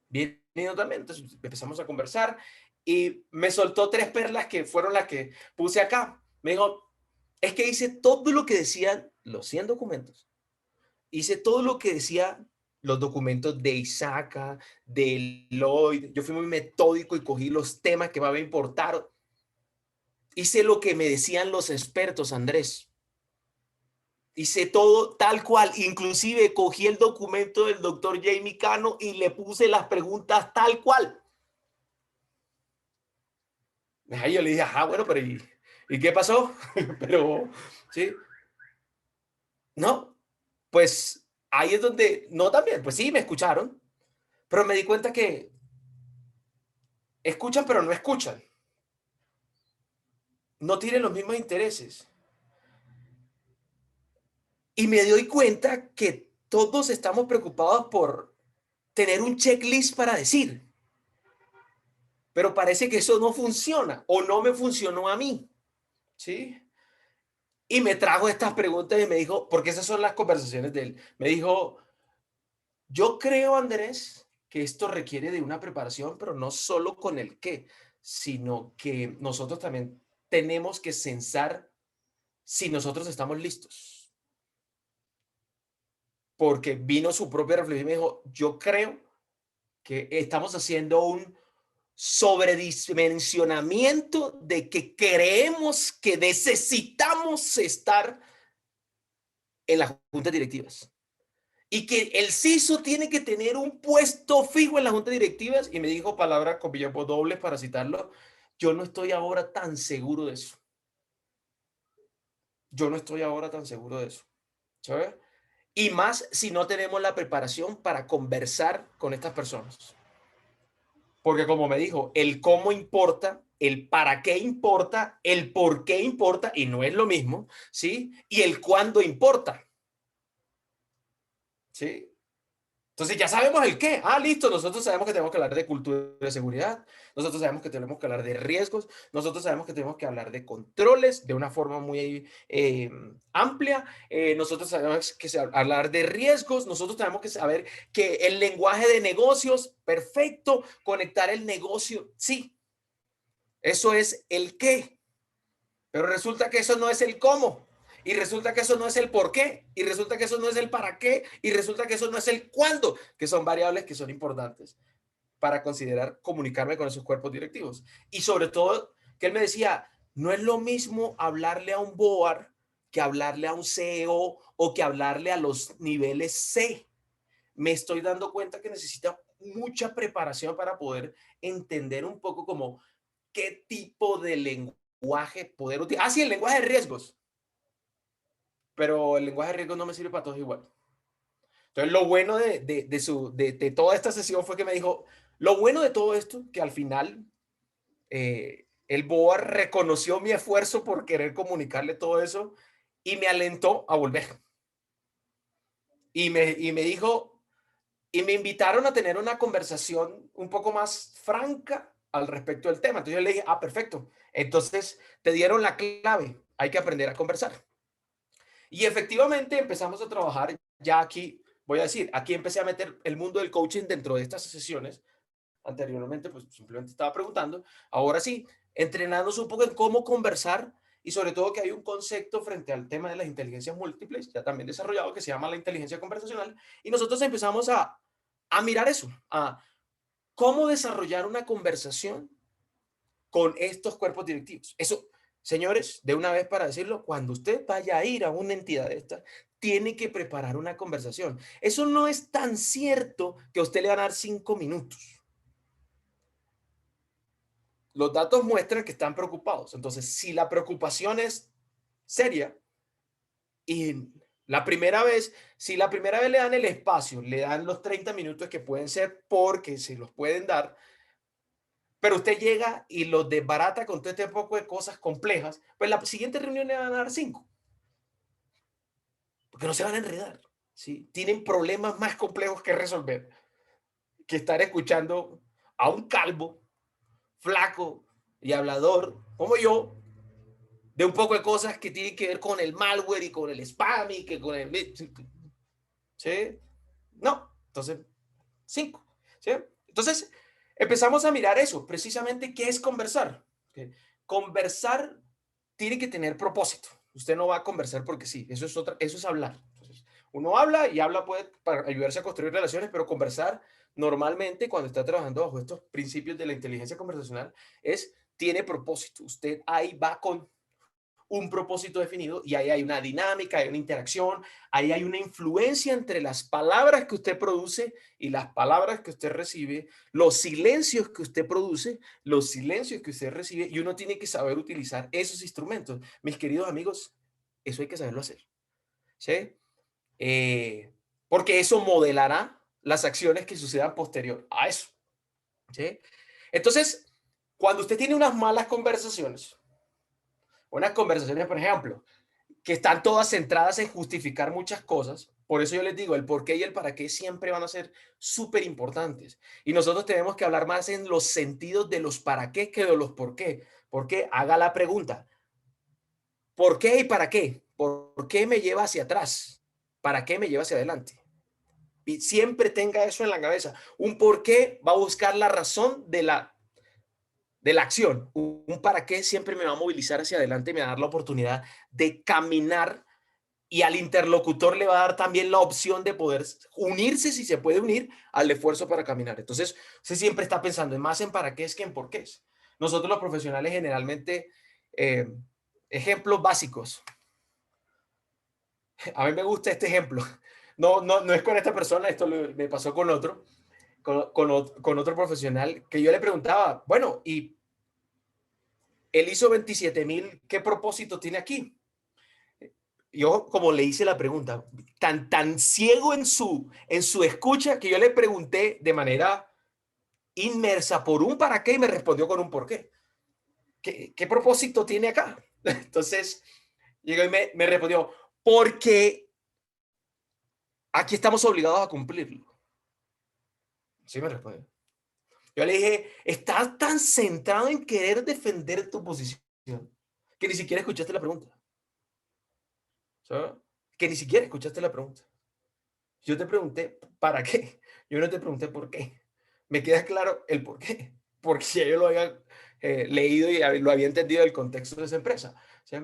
Bien y no tan bien. Entonces empezamos a conversar y me soltó 3 perlas que fueron las que puse acá. Me dijo, es que hice todo lo que decían los 100 documentos. Hice todo lo que decían los documentos de Issaka, de Lloyd. Yo fui muy metódico y cogí los temas que más me importaron. Hice lo que me decían los expertos, Andrés. Hice todo tal cual. Inclusive cogí el documento del doctor Jamie Cano y le puse las preguntas tal cual. Ahí yo le dije, ajá, bueno, pero ¿y qué pasó? Pero, sí. No, pues ahí es donde, no también, pues sí, me escucharon, pero me di cuenta que escuchan, pero no escuchan. No tienen los mismos intereses. Y me doy cuenta que todos estamos preocupados por tener un checklist para decir. Pero parece que eso no funciona o no me funcionó a mí. ¿Sí? Y me trajo estas preguntas y me dijo, porque esas son las conversaciones de él. Me dijo, yo creo, Andrés, que esto requiere de una preparación, pero no solo con el qué, sino que nosotros también tenemos que censar si nosotros estamos listos. Porque vino su propia reflexión y me dijo, yo creo que estamos haciendo un sobredimensionamiento de que creemos que necesitamos estar en las juntas directivas y que el CISO tiene que tener un puesto fijo en las juntas directivas. Y me dijo palabras con dobles para citarlo, yo no estoy ahora tan seguro de eso. Yo no estoy ahora tan seguro de eso. ¿Sabes? Y más si no tenemos la preparación para conversar con estas personas. Porque como me dijo, el cómo importa, el para qué importa, el por qué importa, y no es lo mismo, ¿sí? Y el cuándo importa, ¿sí? Entonces ya sabemos el qué. Ah, listo, nosotros sabemos que tenemos que hablar de cultura de seguridad, nosotros sabemos que tenemos que hablar de riesgos, nosotros sabemos que tenemos que hablar de controles de una forma muy amplia, nosotros sabemos que hablar de riesgos, nosotros tenemos que saber que el lenguaje de negocios, perfecto, conectar el negocio, sí, eso es el qué, pero resulta que eso no es el cómo. Y resulta que eso no es el por qué, y resulta que eso no es el para qué, y resulta que eso no es el cuándo, que son variables que son importantes para considerar comunicarme con esos cuerpos directivos. Y sobre todo, que él me decía, no es lo mismo hablarle a un board que hablarle a un CEO o que hablarle a los niveles C. Me estoy dando cuenta que necesita mucha preparación para poder entender un poco como qué tipo de lenguaje poder utilizar. Ah, sí, el lenguaje de riesgos. Pero el lenguaje de riesgos no me sirve para todos igual. Entonces, lo bueno de toda esta sesión fue que me dijo, lo bueno de todo esto, que al final el BOA reconoció mi esfuerzo por querer comunicarle todo eso y me alentó a volver. Y me dijo, y me invitaron a tener una conversación un poco más franca al respecto del tema. Entonces yo le dije, ah, perfecto. Entonces te dieron la clave, hay que aprender a conversar. Y efectivamente empezamos a trabajar ya aquí, voy a decir, aquí empecé a meter el mundo del coaching dentro de estas sesiones. Anteriormente, pues simplemente estaba preguntando. Ahora sí, entrenándonos un poco en cómo conversar y sobre todo que hay un concepto frente al tema de las inteligencias múltiples, ya también desarrollado, que se llama la inteligencia conversacional. Y nosotros empezamos a mirar eso, a cómo desarrollar una conversación con estos cuerpos directivos. Eso, señores, de una vez para decirlo, cuando usted vaya a ir a una entidad de esta, tiene que preparar una conversación. Eso no es tan cierto que a usted le van a dar 5 minutos. los datos muestran que están preocupados. Entonces, si la preocupación es seria y la primera vez, si la primera vez le dan el espacio, le dan los 30 minutos que pueden ser porque se los pueden dar, pero usted llega y los desbarata con todo este poco de cosas complejas, pues la siguiente reunión le van a dar 5, porque no se van a enredar, ¿sí? Tienen problemas más complejos que resolver que estar escuchando a un calvo, flaco y hablador como yo, de un poco de cosas que tienen que ver con el malware y con el spam y que con el... ¿Sí? No, entonces, 5. ¿Sí? Entonces, empezamos a mirar eso, precisamente qué es conversar. ¿Sí? Conversar tiene que tener propósito. Usted no va a conversar porque sí, eso es hablar. Entonces, uno habla y habla puede para ayudarse a construir relaciones, pero conversar normalmente cuando está trabajando bajo estos principios de la inteligencia conversacional tiene propósito. Usted ahí va con un propósito definido y ahí hay una dinámica, hay una interacción, ahí hay una influencia entre las palabras que usted produce y las palabras que usted recibe, los silencios que usted produce, los silencios que usted recibe, y uno tiene que saber utilizar esos instrumentos. Mis queridos amigos, eso hay que saberlo hacer, ¿sí? Porque eso modelará las acciones que sucedan posterior a eso, ¿sí? Entonces, cuando usted tiene unas malas conversaciones, por ejemplo, que están todas centradas en justificar muchas cosas. Por eso yo les digo, el por qué y el para qué siempre van a ser súper importantes. Y nosotros tenemos que hablar más en los sentidos de los para qué que de los por qué. ¿Por qué? Haga la pregunta. ¿Por qué y para qué? ¿Por qué me lleva hacia atrás? ¿Para qué me lleva hacia adelante? Y siempre tenga eso en la cabeza. Un por qué va a buscar la razón de la acción. Un para qué siempre me va a movilizar hacia adelante y me va a dar la oportunidad de caminar, y al interlocutor le va a dar también la opción de poder unirse, si se puede unir, al esfuerzo para caminar. Entonces, usted siempre está pensando en más en para qué es que en por qué es. Nosotros los profesionales generalmente, ejemplos básicos. A mí me gusta este ejemplo. No es con esta persona, esto me pasó con otro, con otro profesional, que yo le preguntaba, bueno, y el ISO 27000, ¿qué propósito tiene aquí? Yo, como le hice la pregunta, tan ciego en su escucha, que yo le pregunté de manera inmersa por un para qué y me respondió con un por qué. ¿Qué propósito tiene acá? Entonces, llegó y me respondió, porque aquí estamos obligados a cumplirlo. Sí me respondió. Yo le dije, estás tan centrado en querer defender tu posición que ni siquiera escuchaste la pregunta. ¿Sabes? Que ni siquiera escuchaste la pregunta. Yo te pregunté, ¿para qué? Yo no te pregunté por qué. Me queda claro el por qué. Porque ya yo lo había leído y lo había entendido del contexto de esa empresa. ¿Sí?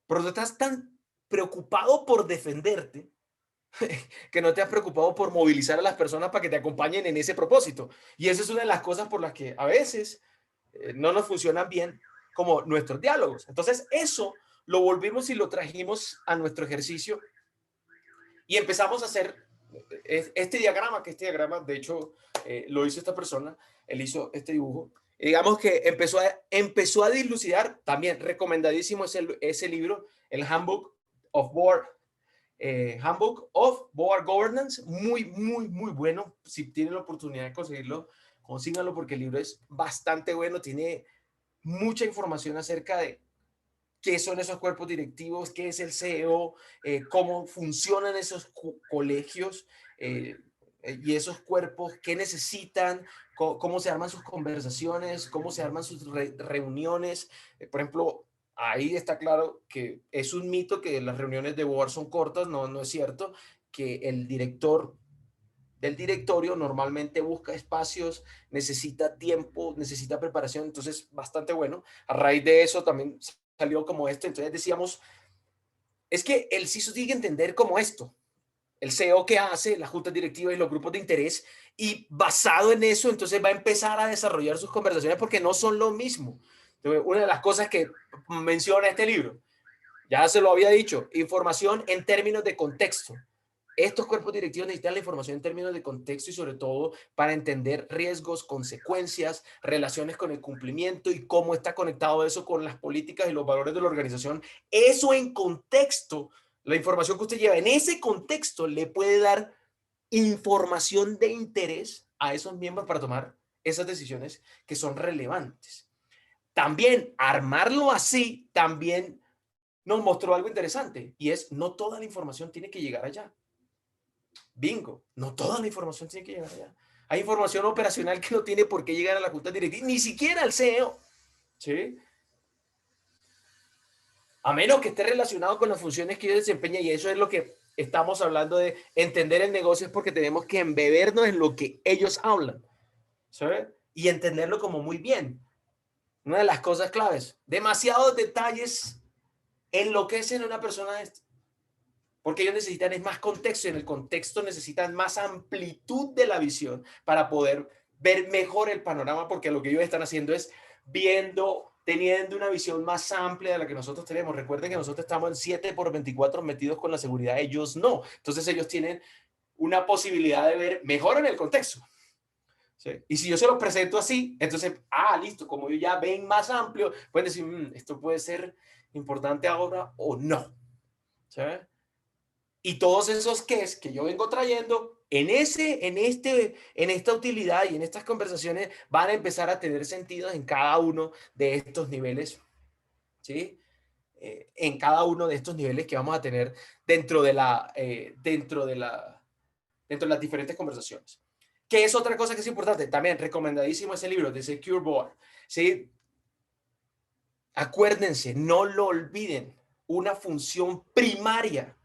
Pero tú estás tan preocupado por defenderte que no te has preocupado por movilizar a las personas para que te acompañen en ese propósito. Y esa es una de las cosas por las que a veces no nos funcionan bien como nuestros diálogos. Entonces, eso lo volvimos y lo trajimos a nuestro ejercicio y empezamos a hacer este diagrama, de hecho lo hizo esta persona, él hizo este dibujo. Y digamos que empezó a dilucidar, también recomendadísimo ese libro, el Handbook of Board Governance, muy, muy, muy bueno. Si tienen la oportunidad de conseguirlo, consíganlo porque el libro es bastante bueno, tiene mucha información acerca de qué son esos cuerpos directivos, qué es el CEO, cómo funcionan esos colegios y esos cuerpos, qué necesitan, cómo se arman sus conversaciones, cómo se arman sus reuniones. Por ejemplo, ahí está claro que es un mito que las reuniones de board son cortas, no es cierto, que el director del directorio normalmente busca espacios, necesita tiempo, necesita preparación, entonces bastante bueno. A raíz de eso también salió como esto, entonces decíamos, es que el CISO tiene que entender como esto, el CEO que hace, la junta directiva y los grupos de interés, y basado en eso, entonces va a empezar a desarrollar sus conversaciones porque no son lo mismo. Entonces, una de las cosas que menciona este libro, ya se lo había dicho, información en términos de contexto. estos cuerpos directivos necesitan la información en términos de contexto y sobre todo para entender riesgos, consecuencias, relaciones con el cumplimiento y cómo está conectado eso con las políticas y los valores de la organización. Eso en contexto, la información que usted lleva en ese contexto le puede dar información de interés a esos miembros para tomar esas decisiones que son relevantes. También armarlo así también nos mostró algo interesante y es no toda la información tiene que llegar allá. Bingo, no toda la información tiene que llegar allá. Hay información operacional que no tiene por qué llegar a la junta directiva, ni siquiera al CEO. ¿Sí? A menos que esté relacionado con las funciones que ellos desempeñan, y eso es lo que estamos hablando de entender el negocio, es porque tenemos que embebernos en lo que ellos hablan. ¿Sí? Y entenderlo como muy bien. Una de las cosas claves, demasiados detalles enloquecen a una persona esta. Porque ellos necesitan es más contexto y en el contexto necesitan más amplitud de la visión para poder ver mejor el panorama, porque lo que ellos están haciendo es teniendo una visión más amplia de la que nosotros tenemos. Recuerden que nosotros estamos en 7x24 metidos con la seguridad, ellos no. Entonces ellos tienen una posibilidad de ver mejor en el contexto. ¿Sí? Y si yo se los presento así, entonces, listo, como ellos ya ven más amplio, pueden decir, esto puede ser importante ahora o no. ¿Sí? Y todos esos qués que yo vengo trayendo en esta utilidad y en estas conversaciones van a empezar a tener sentido en cada uno de estos niveles, ¿sí? En cada uno de estos niveles que vamos a tener dentro de las diferentes conversaciones. ¿Qué es otra cosa que es importante? También recomendadísimo ese libro de Secure Board, ¿sí? Acuérdense, no lo olviden, una función primaria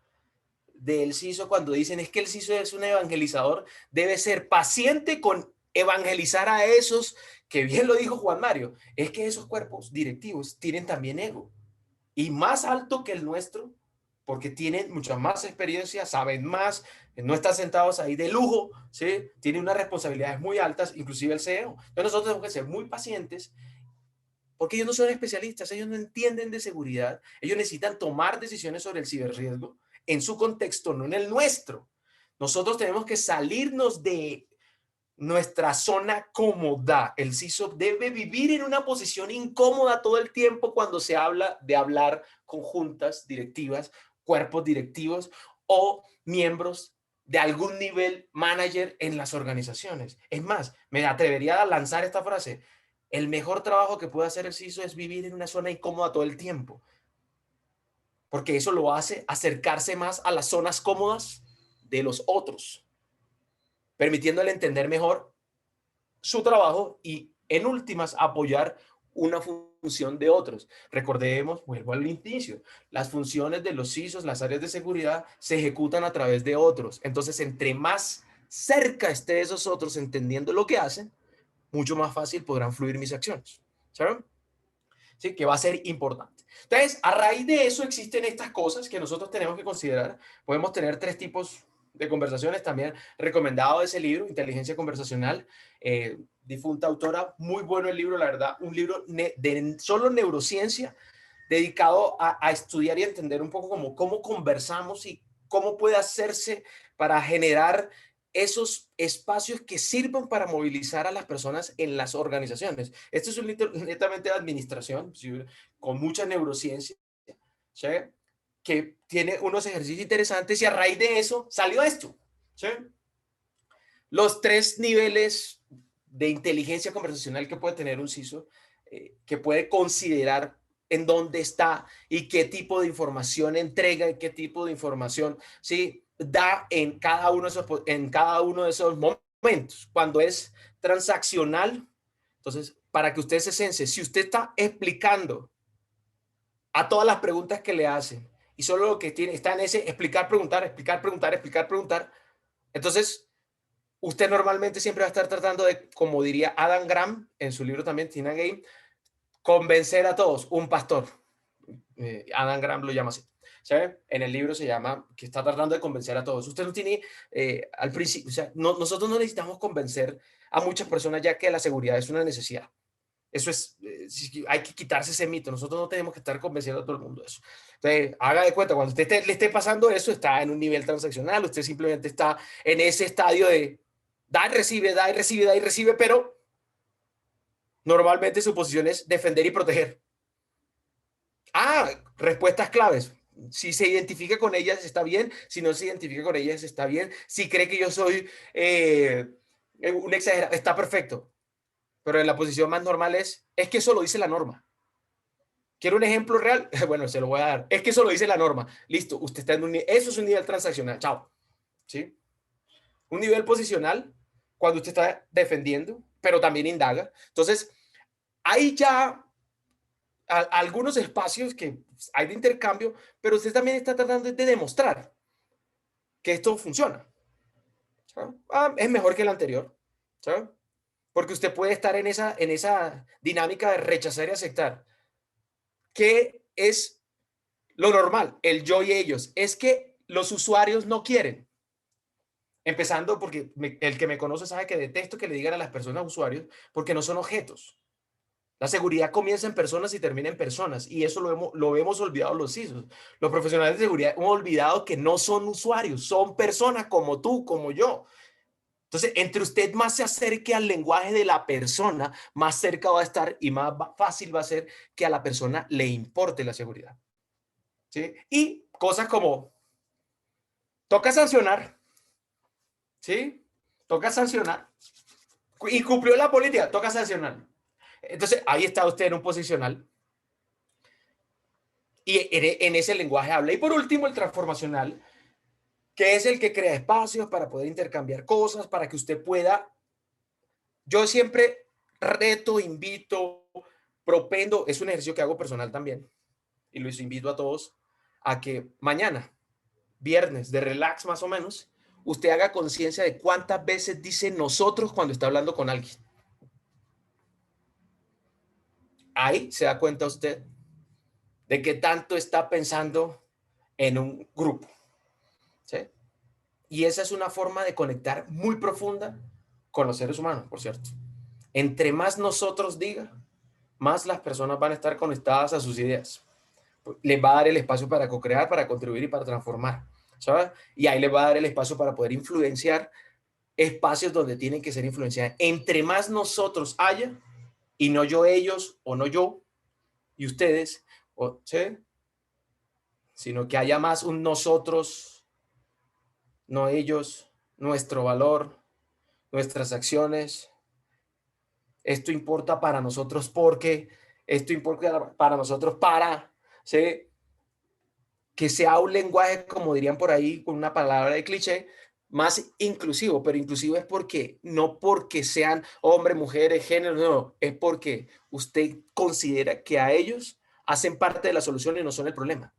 del CISO cuando dicen es que el CISO es un evangelizador, debe ser paciente con evangelizar a esos, que bien lo dijo Juan Mario, es que esos cuerpos directivos tienen también ego y más alto que el nuestro porque tienen mucha más experiencia, saben más, no están sentados ahí de lujo, ¿sí? Tienen unas responsabilidades muy altas, inclusive el CEO. Entonces nosotros tenemos que ser muy pacientes porque ellos no son especialistas, ellos no entienden de seguridad, ellos necesitan tomar decisiones sobre el ciberriesgo en su contexto, no en el nuestro. Nosotros tenemos que salirnos de nuestra zona cómoda. El CISO debe vivir en una posición incómoda todo el tiempo cuando se habla de hablar con juntas directivas, cuerpos directivos o miembros de algún nivel manager en las organizaciones. Es más, me atrevería a lanzar esta frase. El mejor trabajo que puede hacer el CISO es vivir en una zona incómoda todo el tiempo. Porque eso lo hace acercarse más a las zonas cómodas de los otros, permitiéndole entender mejor su trabajo y, en últimas, apoyar una función de otros. Recordemos, vuelvo al inicio, las funciones de los CISOs, las áreas de seguridad, se ejecutan a través de otros. Entonces, entre más cerca esté de esos otros entendiendo lo que hacen, mucho más fácil podrán fluir mis acciones. ¿Saben? ¿Sí? Que va a ser importante. Entonces, a raíz de eso existen estas cosas que nosotros tenemos que considerar. Podemos tener 3 tipos de conversaciones. También recomendado ese libro, Inteligencia Conversacional, difunta autora, muy bueno el libro, la verdad, un libro de solo neurociencia, dedicado a estudiar y entender un poco cómo conversamos y cómo puede hacerse para generar esos espacios que sirvan para movilizar a las personas en las organizaciones. Esto es un netamente de administración, ¿sí? Con mucha neurociencia, ¿sí? Que tiene unos ejercicios interesantes y a raíz de eso salió esto. ¿Sí? Los 3 niveles de inteligencia conversacional que puede tener un CISO, que puede considerar en dónde está y qué tipo de información entrega y qué tipo de información, ¿sí? Da en cada uno de esos momentos. Cuando es transaccional, entonces, para que usted se sense, si usted está explicando a todas las preguntas que le hacen y solo lo que tiene está en ese explicar, preguntar, explicar, preguntar, explicar, preguntar, entonces usted normalmente siempre va a estar tratando de, como diría Adam Grant en su libro también, Tina Game, convencer a todos, un pastor. Adam Grant lo llama así. ¿Sabe? En el libro se llama que está tratando de convencer a todos. Usted no tiene, al principio, o sea, nosotros no necesitamos convencer a muchas personas ya que la seguridad es una necesidad. Eso es, hay que quitarse ese mito. Nosotros no tenemos que estar convenciendo a todo el mundo de eso. Entonces, haga de cuenta, cuando usted le esté pasando eso, está en un nivel transaccional, usted simplemente está en ese estadio de da y recibe, da y recibe, da y recibe, pero normalmente su posición es defender y proteger. Respuestas claves. Si se identifica con ellas, está bien. Si no se identifica con ellas, está bien. Si cree que yo soy un exagerado, está perfecto. Pero en la posición más normal es que eso lo dice la norma. ¿Quiere un ejemplo real? Bueno, se lo voy a dar. Es que eso lo dice la norma. Listo, usted está en eso es un nivel transaccional. Chao. ¿Sí? Un nivel posicional, cuando usted está defendiendo, pero también indaga. Entonces, hay ya algunos espacios que hay de intercambio, pero usted también está tratando de demostrar que esto funciona. ¿Sabe? Es mejor que el anterior. ¿Sabe? Porque usted puede estar en esa dinámica de rechazar y aceptar. ¿Qué es lo normal? El yo y ellos. Es que los usuarios no quieren. Empezando porque el que me conoce sabe que detesto que le digan a las personas usuarios porque no son objetos. La seguridad comienza en personas y termina en personas. Y eso lo hemos olvidado los CISOs. Los profesionales de seguridad hemos olvidado que no son usuarios, son personas como tú, como yo. Entonces, entre usted más se acerque al lenguaje de la persona, más cerca va a estar y más fácil va a ser que a la persona le importe la seguridad. ¿Sí? Y cosas como, toca sancionar. ¿Sí? Toca sancionar. Y cumplió la política, toca sancionar. Entonces, ahí está usted en un posicional. Y en ese lenguaje habla. Y por último, el transformacional, que es el que crea espacios para poder intercambiar cosas, para que usted pueda. Yo siempre reto, invito, propendo, es un ejercicio que hago personal también, y los invito a todos a que mañana, viernes, de relax más o menos, usted haga conciencia de cuántas veces dice nosotros cuando está hablando con alguien. Ahí se da cuenta usted de qué tanto está pensando en un grupo. ¿Sí? Y esa es una forma de conectar muy profunda con los seres humanos, por cierto. Entre más nosotros diga, más las personas van a estar conectadas a sus ideas. Les va a dar el espacio para co-crear, para contribuir y para transformar, ¿sabes? Y ahí les va a dar el espacio para poder influenciar espacios donde tienen que ser influenciados. Entre más nosotros haya, y no yo ellos, o no yo y ustedes, ¿sí? Sino que haya más un nosotros, no ellos, nuestro valor, nuestras acciones. Esto importa para nosotros porque, esto importa para nosotros para, ¿sí? Que sea un lenguaje, como dirían por ahí, con una palabra de cliché, más inclusivo, pero inclusivo es porque, no porque sean hombres, mujeres, género, no, es porque usted considera que a ellos hacen parte de la solución y no son el problema.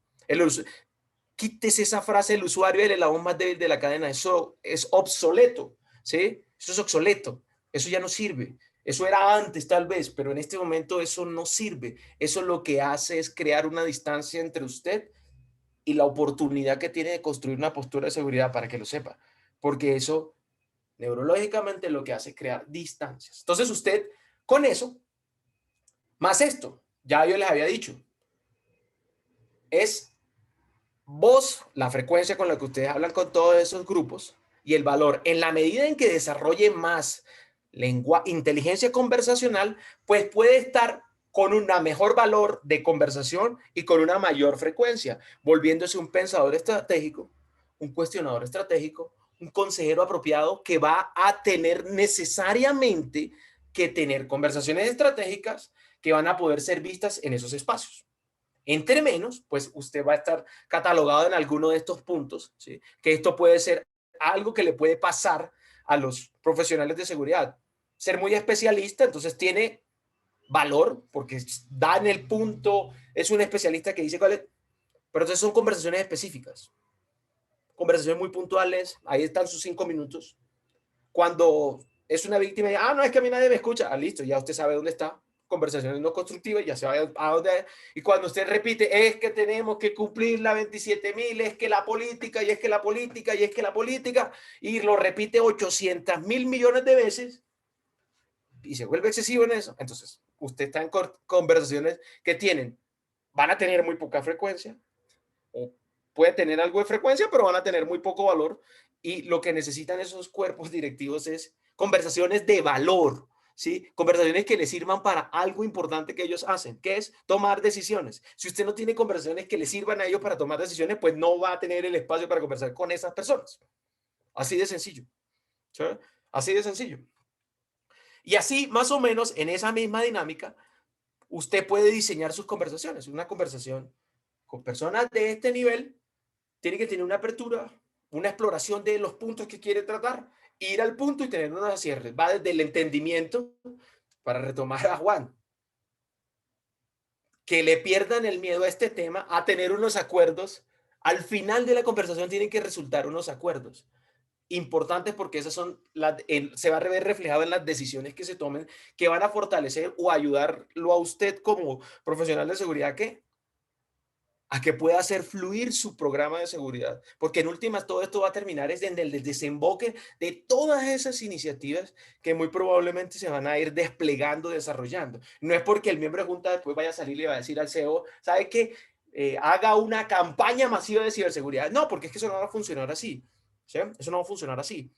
Quítese esa frase, el usuario es el eslabón más débil de la cadena, eso es obsoleto, ¿sí? Eso es obsoleto, eso ya no sirve. Eso era antes tal vez, pero en este momento eso no sirve. Eso lo que hace es crear una distancia entre usted y la oportunidad que tiene de construir una postura de seguridad, para que lo sepa, porque eso neurológicamente lo que hace es crear distancias. Entonces usted con eso, más esto, ya yo les había dicho, es voz, la frecuencia con la que ustedes hablan con todos esos grupos y el valor. En la medida en que desarrolle más inteligencia conversacional, pues puede estar con un mejor valor de conversación y con una mayor frecuencia, volviéndose un pensador estratégico, un cuestionador estratégico, un consejero apropiado que va a tener necesariamente que tener conversaciones estratégicas que van a poder ser vistas en esos espacios. Entre menos, pues usted va a estar catalogado en alguno de estos puntos, ¿sí? Que esto puede ser algo que le puede pasar a los profesionales de seguridad. Ser muy especialista, entonces tiene valor, porque da en el punto, es un especialista que dice cuál es, pero entonces son conversaciones específicas, conversaciones muy puntuales, ahí están sus 5 minutos. Cuando es una víctima, no, es que a mí nadie me escucha, listo, ya usted sabe dónde está. Conversaciones no constructivas, ya se va a dónde. Y cuando usted repite, es que tenemos que cumplir la 27.000, es que la política, y es que la política, y es que la política, y lo repite 800.000 millones de veces, y se vuelve excesivo en eso, entonces usted está en conversaciones que van a tener muy poca frecuencia, o puede tener algo de frecuencia, pero van a tener muy poco valor. Y lo que necesitan esos cuerpos directivos es conversaciones de valor, ¿sí? Conversaciones que les sirvan para algo importante que ellos hacen, que es tomar decisiones. Si usted no tiene conversaciones que les sirvan a ellos para tomar decisiones, pues no va a tener el espacio para conversar con esas personas. Así de sencillo, ¿sí? Así de sencillo. Y así, más o menos, en esa misma dinámica, usted puede diseñar sus conversaciones. Una conversación con personas de este nivel tiene que tener una apertura, una exploración de los puntos que quiere tratar, ir al punto y tener unos cierres. Va desde el entendimiento, para retomar a Juan, que le pierdan el miedo a este tema, a tener unos acuerdos. Al final de la conversación tienen que resultar unos acuerdos importantes, porque esas son se va a ver reflejado en las decisiones que se tomen, que van a fortalecer o ayudarlo a usted como profesional de seguridad a que pueda hacer fluir su programa de seguridad, porque en últimas todo esto va a terminar en el desemboque de todas esas iniciativas que muy probablemente se van a ir desplegando, desarrollando. No es porque el miembro de junta después vaya a salir y le va a decir al CEO, ¿sabe qué? Haga una campaña masiva de ciberseguridad. No, porque es que eso no va a funcionar así, ¿sí? Eso no va a funcionar así.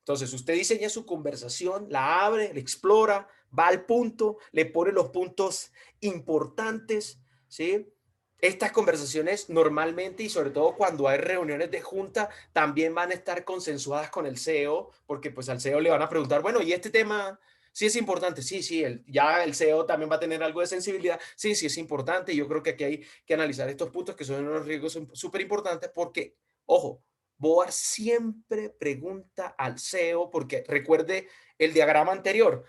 Entonces, usted diseña su conversación, la abre, la explora, va al punto, le pone los puntos importantes, ¿sí? Estas conversaciones normalmente, y sobre todo cuando hay reuniones de junta, también van a estar consensuadas con el CEO, porque pues al CEO le van a preguntar, bueno, ¿y este tema sí es importante? Sí, sí, ya el CEO también va a tener algo de sensibilidad. Sí, sí es importante. Yo creo que aquí hay que analizar estos puntos que son unos riesgos súper importantes porque, ojo, BOAR siempre pregunta al CEO, porque recuerde el diagrama anterior,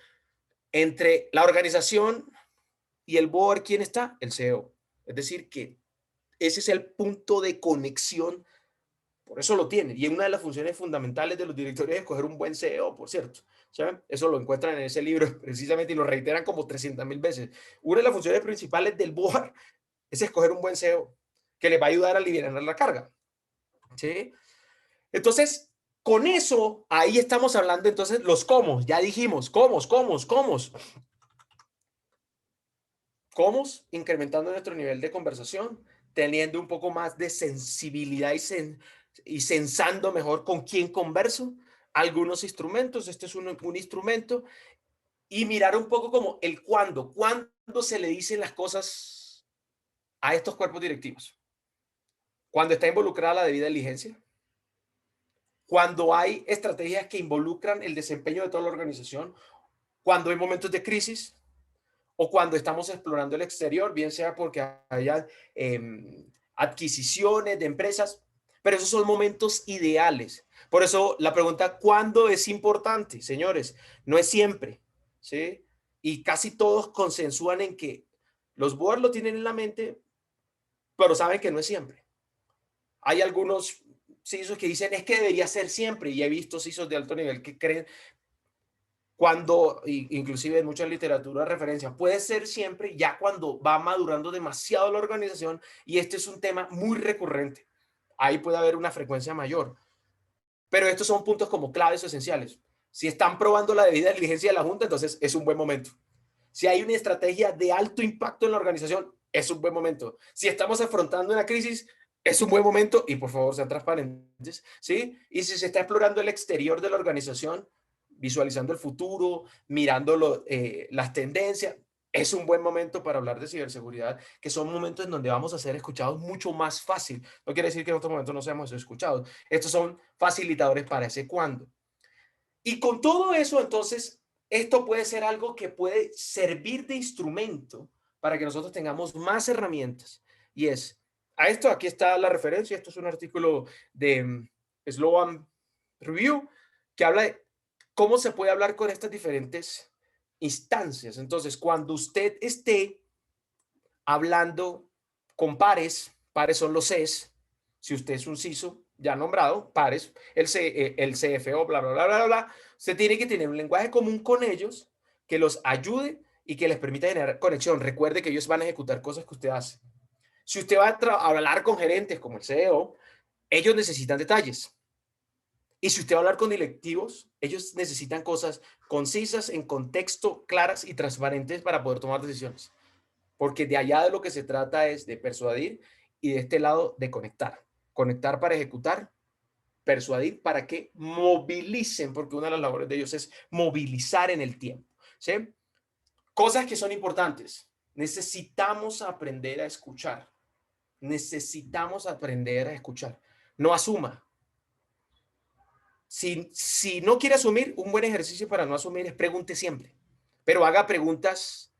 entre la organización y el BOAR, ¿quién está? El CEO. Es decir, que ese es el punto de conexión, por eso lo tiene. Y una de las funciones fundamentales de los directorios es escoger un buen CEO, por cierto. ¿Saben? Eso lo encuentran en ese libro precisamente y lo reiteran como 300,000 veces. Una de las funciones principales del BOAR es escoger un buen CEO que le va a ayudar a aliviar la carga. ¿Sí? Entonces, con eso, ahí estamos hablando entonces los cómo. Ya dijimos, cómo, incrementando nuestro nivel de conversación, teniendo un poco más de sensibilidad y sensando mejor con quién converso. Algunos instrumentos, este es un instrumento, y mirar un poco como el cuándo se le dicen las cosas a estos cuerpos directivos. Cuando está involucrada la debida diligencia, cuando hay estrategias que involucran el desempeño de toda la organización, cuando hay momentos de crisis o cuando estamos explorando el exterior, bien sea porque haya adquisiciones de empresas, pero esos son momentos ideales. Por eso la pregunta, ¿cuándo es importante? Señores, no es siempre, ¿sí? Y casi todos consensúan en que los boards lo tienen en la mente, pero saben que no es siempre. Hay algunos CISOs que dicen es que debería ser siempre, y he visto CISOs de alto nivel que creen, cuando inclusive en mucha literatura de referencia, puede ser siempre ya cuando va madurando demasiado la organización, y este es un tema muy recurrente. Ahí puede haber una frecuencia mayor. Pero estos son puntos como claves o esenciales. Si están probando la debida diligencia de la junta, entonces es un buen momento. Si hay una estrategia de alto impacto en la organización, es un buen momento. Si estamos afrontando una crisis, es un buen momento, y por favor sean transparentes, ¿sí? Y si se está explorando el exterior de la organización, visualizando el futuro, mirando las tendencias, es un buen momento para hablar de ciberseguridad, que son momentos en donde vamos a ser escuchados mucho más fácil. No quiere decir que en otros momentos no seamos escuchados. Estos son facilitadores para ese cuándo. Y con todo eso, entonces, esto puede ser algo que puede servir de instrumento para que nosotros tengamos más herramientas. Y es, a esto, aquí está la referencia, esto es un artículo de Sloan Review, que habla de cómo se puede hablar con estas diferentes instancias. Entonces, cuando usted esté hablando con pares son los Cs, si usted es un CISO ya nombrado, pares, el CFO, bla, bla, bla, bla, bla, usted tiene que tener un lenguaje común con ellos que los ayude y que les permita generar conexión. Recuerde que ellos van a ejecutar cosas que usted hace. Si usted va a hablar con gerentes como el CEO, ellos necesitan detalles. Y si usted va a hablar con directivos, ellos necesitan cosas concisas, en contexto, claras y transparentes para poder tomar decisiones. Porque de allá de lo que se trata es de persuadir y de este lado de conectar. Conectar para ejecutar, persuadir para que movilicen, porque una de las labores de ellos es movilizar en el tiempo. ¿Sí? Cosas que son importantes. Necesitamos aprender a escuchar. Necesitamos aprender a escuchar. No asuma. Si no quiere asumir, un buen ejercicio para no asumir es pregunte siempre, pero haga preguntas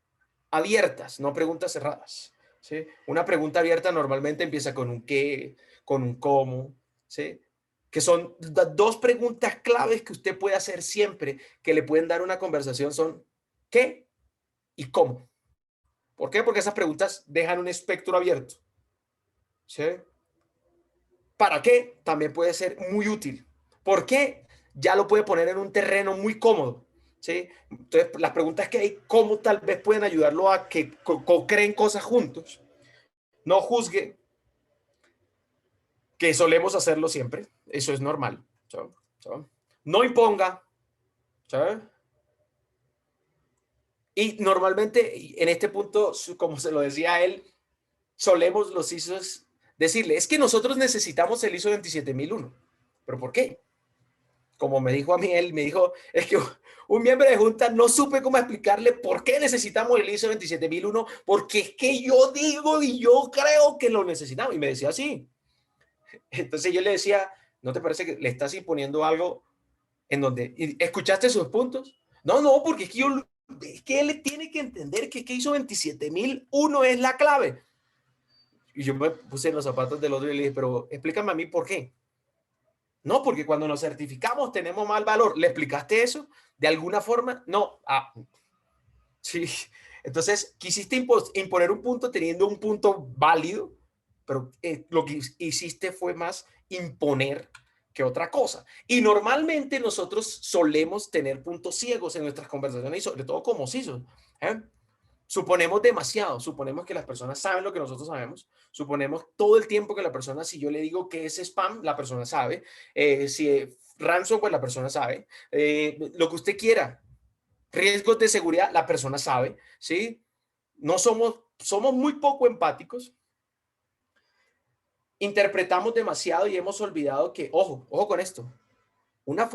abiertas, no preguntas cerradas. ¿Sí? Una pregunta abierta normalmente empieza con un qué, con un cómo, ¿sí? Que son dos preguntas claves que usted puede hacer siempre que le pueden dar una conversación son ¿qué y cómo? ¿Por qué? Porque esas preguntas dejan un espectro abierto. ¿Sí? ¿Para qué? También puede ser muy útil. ¿Por qué? Ya lo puede poner en un terreno muy cómodo. ¿Sí? Entonces, las preguntas que hay, ¿cómo tal vez pueden ayudarlo a que co-creen cosas juntos? No juzgue, que solemos hacerlo siempre. Eso es normal. ¿Sabes? No imponga. ¿Sabes? Y normalmente, en este punto, como se lo decía él, solemos los ISOs decirle, es que nosotros necesitamos el ISO 27001. ¿Pero por qué? Como me dijo a mí, él me dijo, es que un miembro de junta no supe cómo explicarle por qué necesitamos el ISO 27001, porque es que yo digo y yo creo que lo necesitamos. Y me decía así. Entonces yo le decía, ¿no te parece que le estás imponiendo algo en donde escuchaste sus puntos? No, no, porque es que él tiene que entender que ISO 27001 es la clave. Y yo me puse en los zapatos del otro y le dije, pero explícame a mí por qué. No, porque cuando nos certificamos tenemos mal valor. ¿Le explicaste eso? ¿De alguna forma? No. Ah, sí. Entonces, quisiste imponer un punto teniendo un punto válido, pero lo que hiciste fue más imponer que otra cosa. Y normalmente nosotros solemos tener puntos ciegos en nuestras conversaciones y sobre todo como CISOs. Suponemos demasiado, suponemos que las personas saben lo que nosotros sabemos, suponemos todo el tiempo que la persona, si yo le digo que es spam, la persona sabe, si es ransomware, la persona sabe, lo que usted quiera, riesgos de seguridad, la persona sabe, ¿sí? No somos muy poco empáticos, interpretamos demasiado y hemos olvidado que, ojo con esto, una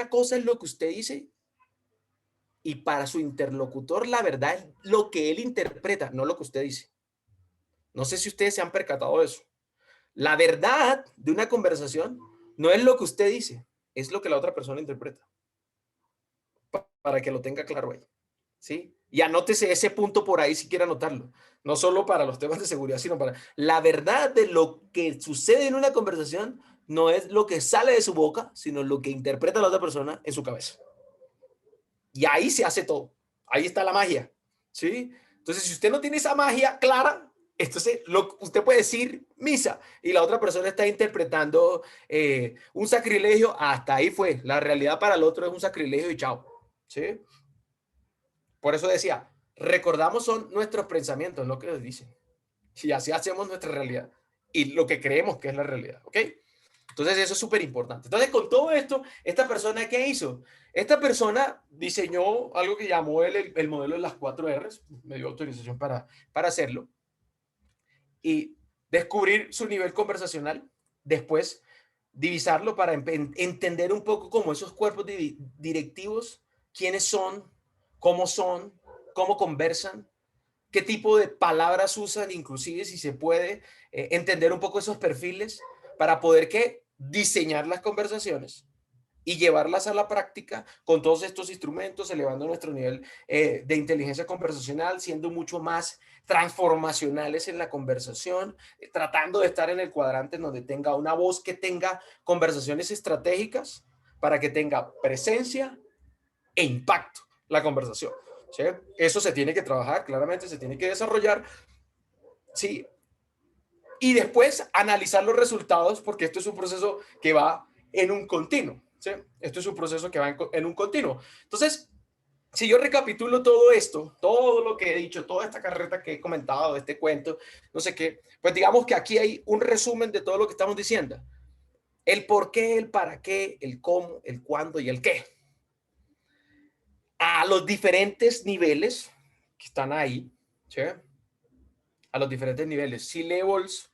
cosa es lo que usted dice y para su interlocutor la verdad es lo que él interpreta, no lo que usted dice. No sé si ustedes se han percatado de eso. La verdad de una conversación no es lo que usted dice, es lo que la otra persona interpreta. Para que lo tenga claro ahí. ¿Sí? Y anótese ese punto por ahí si quiere anotarlo. No solo para los temas de seguridad, sino para la verdad de lo que sucede en una conversación no es lo que sale de su boca, sino lo que interpreta la otra persona en su cabeza. Y ahí se hace todo. Ahí está la magia. ¿Sí? Entonces, si usted no tiene esa magia clara, entonces usted puede decir misa y la otra persona está interpretando un sacrilegio. Hasta ahí fue. La realidad para el otro es un sacrilegio y chao. ¿Sí? Por eso decía, recordamos son nuestros pensamientos, lo que nos dicen. Y así hacemos nuestra realidad y lo que creemos que es la realidad. ¿Ok? Entonces eso es súper importante. Entonces con todo esto, ¿esta persona qué hizo? Esta persona diseñó algo que llamó el modelo de las 4 R's, me dio autorización para hacerlo, y descubrir su nivel conversacional, después divisarlo para entender un poco cómo esos cuerpos directivos, quiénes son, cómo conversan, qué tipo de palabras usan, inclusive si se puede entender un poco esos perfiles para poder diseñar las conversaciones y llevarlas a la práctica con todos estos instrumentos, elevando nuestro nivel de inteligencia conversacional, siendo mucho más transformacionales en la conversación, tratando de estar en el cuadrante en donde tenga una voz que tenga conversaciones estratégicas para que tenga presencia e impacto la conversación. ¿Sí? Eso se tiene que trabajar, claramente se tiene que desarrollar. Sí. Y después analizar los resultados, porque esto es un proceso que va en un continuo. ¿Sí? Esto es un proceso que va en un continuo. Entonces, si yo recapitulo todo esto, todo lo que he dicho, toda esta carreta que he comentado, este cuento, no sé qué, pues digamos que aquí hay un resumen de todo lo que estamos diciendo. El por qué, el para qué, el cómo, el cuándo y el qué. A los diferentes niveles que están ahí, ¿sí? A los diferentes niveles, C-levels,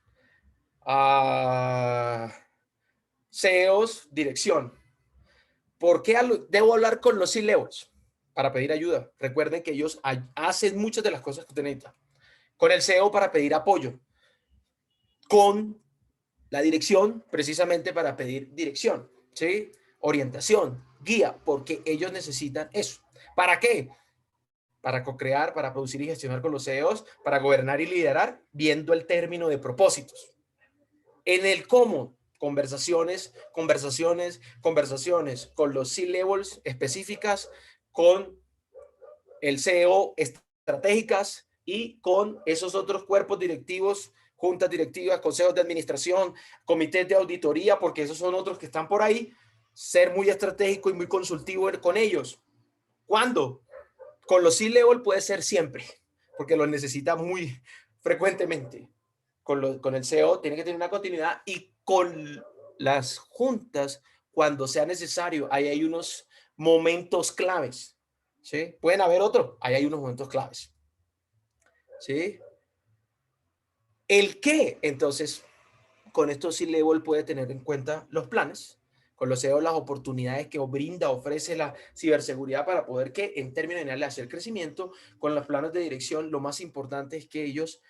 CEOs, dirección. ¿Por qué debo hablar con los C-levels? Para pedir ayuda. Recuerden que ellos hacen muchas de las cosas que usted necesita. Con el CEO para pedir apoyo. Con la dirección precisamente para pedir dirección, ¿sí? Orientación, guía, porque ellos necesitan eso. ¿Para qué? Para co-crear, para producir y gestionar con los CEOs, para gobernar y liderar, viendo el término de propósitos. En el cómo, conversaciones con los C-levels específicas, con el CEO estratégicas y con esos otros cuerpos directivos, juntas directivas, consejos de administración, comités de auditoría, porque esos son otros que están por ahí, ser muy estratégico y muy consultivo con ellos. ¿Cuándo? Con los C-level puede ser siempre, porque los necesita muy frecuentemente. Con el CEO tiene que tener una continuidad y con las juntas, cuando sea necesario, ahí hay unos momentos claves, ¿sí? Pueden haber otros, ahí hay unos momentos claves, ¿sí? El qué, entonces, con esto C-level puede tener en cuenta los planes, con los CEO las oportunidades que ofrece la ciberseguridad para poder que en términos generales hacer crecimiento. Con los planes de dirección, lo más importante es que ellos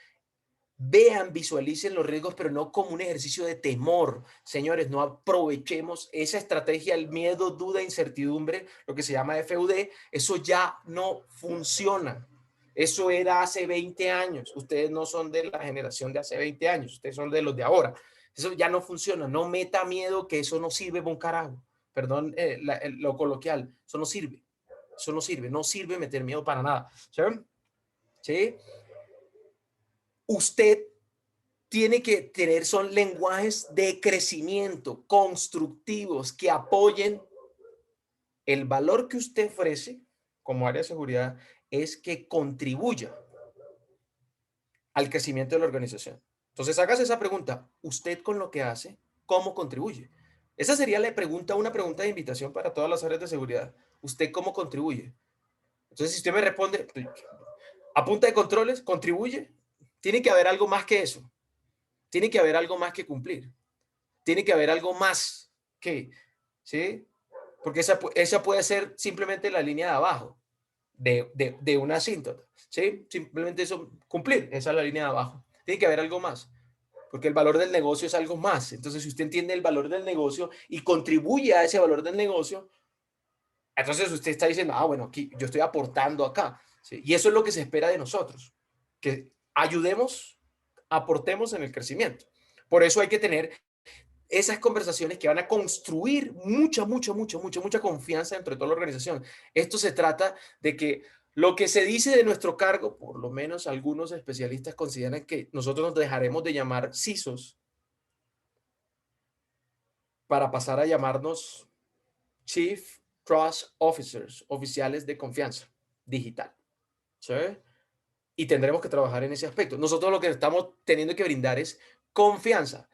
vean, visualicen los riesgos, pero no como un ejercicio de temor. Señores, no aprovechemos esa estrategia, el miedo, duda, incertidumbre, lo que se llama FUD, eso ya no funciona. Eso era hace 20 años. Ustedes no son de la generación de hace 20 años, ustedes son de los de ahora. Eso ya no funciona. No meta miedo, que eso no sirve para un carajo. Perdón lo coloquial, eso no sirve. Eso no sirve, no sirve meter miedo para nada. ¿Sí? ¿Sí? Usted tiene que tener, son lenguajes de crecimiento constructivos que apoyen el valor que usted ofrece como área de seguridad, es que contribuya al crecimiento de la organización. Entonces, hágase esa pregunta. ¿Usted con lo que hace, cómo contribuye? Esa sería la pregunta, una pregunta de invitación para todas las áreas de seguridad. ¿Usted cómo contribuye? Entonces, si usted me responde, a punta de controles, ¿contribuye? Tiene que haber algo más que eso. Tiene que haber algo más que cumplir. Tiene que haber algo más que, ¿sí? Porque esa puede ser simplemente la línea de abajo de una asíntota, ¿sí? Simplemente eso, cumplir, esa es la línea de abajo. Tiene que haber algo más, porque el valor del negocio es algo más. Entonces, si usted entiende el valor del negocio y contribuye a ese valor del negocio, entonces usted está diciendo, bueno, aquí yo estoy aportando acá, ¿sí? Y eso es lo que se espera de nosotros, que ayudemos, aportemos en el crecimiento. Por eso hay que tener esas conversaciones que van a construir mucha confianza dentro de toda la organización. Esto se trata de que lo que se dice de nuestro cargo, por lo menos algunos especialistas consideran que nosotros nos dejaremos de llamar CISOs para pasar a llamarnos Chief Trust Officers, oficiales de confianza digital. ¿Sí? Y tendremos que trabajar en ese aspecto. Nosotros lo que estamos teniendo que brindar es confianza.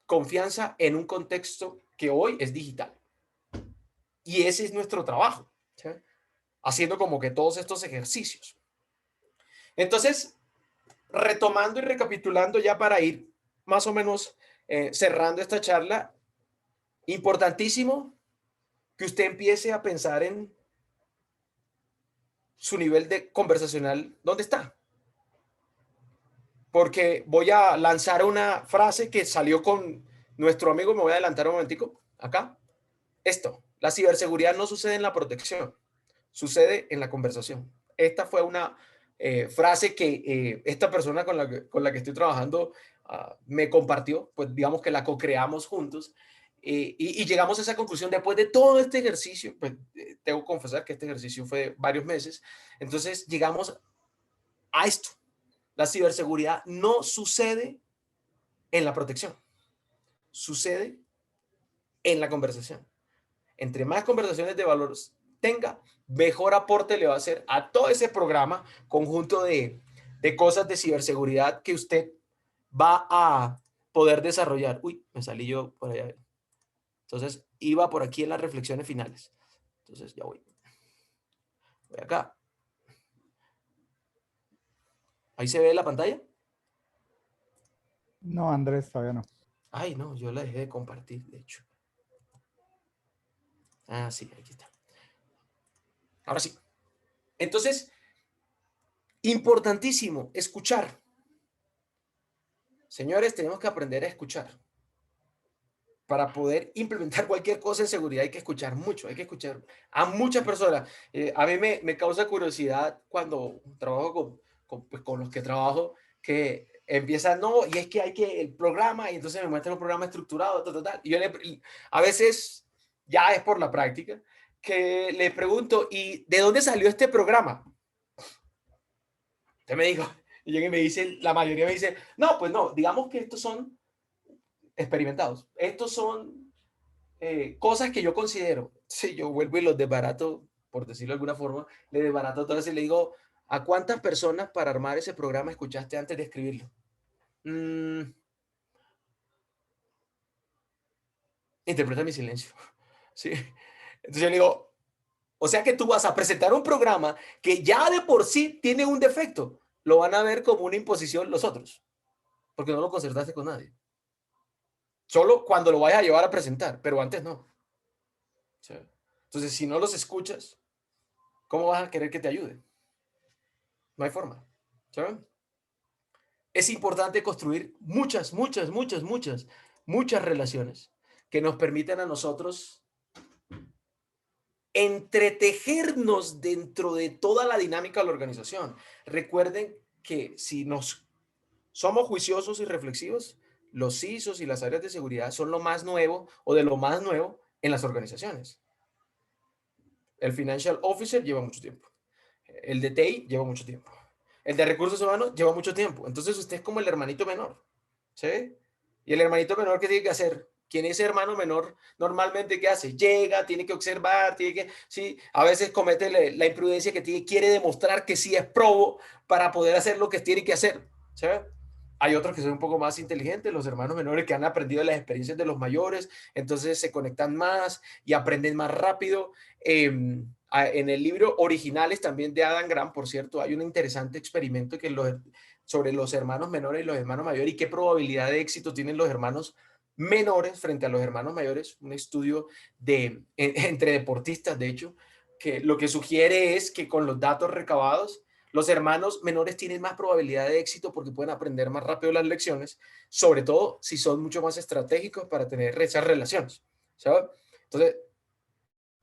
Confianza en un contexto que hoy es digital. Y ese es nuestro trabajo, ¿sí? Haciendo como que todos estos ejercicios. Entonces, retomando y recapitulando ya para ir más o menos cerrando esta charla, importantísimo que usted empiece a pensar en su nivel de conversacional, ¿dónde está? Porque voy a lanzar una frase que salió con nuestro amigo, me voy a adelantar un momentico, acá. Esto, la ciberseguridad no sucede en la protección, sucede en la conversación. Esta fue una frase que esta persona con la que estoy trabajando me compartió, pues digamos que la co-creamos juntos y llegamos a esa conclusión después de todo este ejercicio, pues tengo que confesar que este ejercicio fue varios meses, entonces llegamos a esto. La ciberseguridad no sucede en la protección, sucede en la conversación. Entre más conversaciones de valor tenga, mejor aporte le va a hacer a todo ese programa, conjunto de cosas de ciberseguridad que usted va a poder desarrollar. Uy, me salí yo por allá. Entonces, iba por aquí en las reflexiones finales. Entonces, ya voy. Voy acá. ¿Ahí se ve la pantalla? No, Andrés, todavía no. Ay, no, yo la dejé de compartir, de hecho. Ah, sí, aquí está. Ahora sí. Entonces, importantísimo, escuchar. Señores, tenemos que aprender a escuchar. Para poder implementar cualquier cosa en seguridad hay que escuchar mucho, hay que escuchar a muchas personas. A mí me causa curiosidad cuando trabajo pues, con los que trabajo, que empiezan, no, y es que hay que el programa, y entonces me muestran un programa estructurado, tal, tal, tal. Y yo a veces, ya es por la práctica, que le pregunto, ¿y de dónde salió este programa? Usted me dijo, y llega y me dice, la mayoría me dice, no, pues no, digamos que estos son experimentados. Estos son cosas que yo considero. Si yo vuelvo y los desbarato, por decirlo de alguna forma, le desbarato todo eso y le digo, ¿a cuántas personas para armar ese programa escuchaste antes de escribirlo? Interpreta mi silencio. ¿Sí? Entonces yo le digo, o sea que tú vas a presentar un programa que ya de por sí tiene un defecto. Lo van a ver como una imposición los otros, porque no lo concertaste con nadie. Solo cuando lo vayas a llevar a presentar, pero antes no. ¿Sí? Entonces, si no los escuchas, ¿cómo vas a querer que te ayude? No hay forma. ¿Saben? Es importante construir muchas relaciones que nos permitan a nosotros entretejernos dentro de toda la dinámica de la organización. Recuerden que si nos somos juiciosos y reflexivos, los CISOs y las áreas de seguridad son lo más nuevo o de lo más nuevo en las organizaciones. El Financial Officer lleva mucho tiempo. El de TI lleva mucho tiempo. El de recursos humanos lleva mucho tiempo. Entonces usted es como el hermanito menor. ¿Sí? Y el hermanito menor, ¿qué tiene que hacer? ¿Quién es hermano menor? Normalmente, ¿qué hace? Llega, tiene que observar, tiene que, sí, a veces comete la imprudencia que tiene, quiere demostrar que sí es probo para poder hacer lo que tiene que hacer. ¿Sí? Hay otros que son un poco más inteligentes, los hermanos menores que han aprendido las experiencias de los mayores, entonces se conectan más y aprenden más rápido. En el libro Originales también de Adam Grant, por cierto, hay un interesante experimento sobre los hermanos menores y los hermanos mayores y qué probabilidad de éxito tienen los hermanos menores frente a los hermanos mayores. Un estudio entre deportistas, de hecho, que lo que sugiere es que con los datos recabados, los hermanos menores tienen más probabilidad de éxito porque pueden aprender más rápido las lecciones, sobre todo si son mucho más estratégicos para tener esas relaciones. ¿Sabes? Entonces,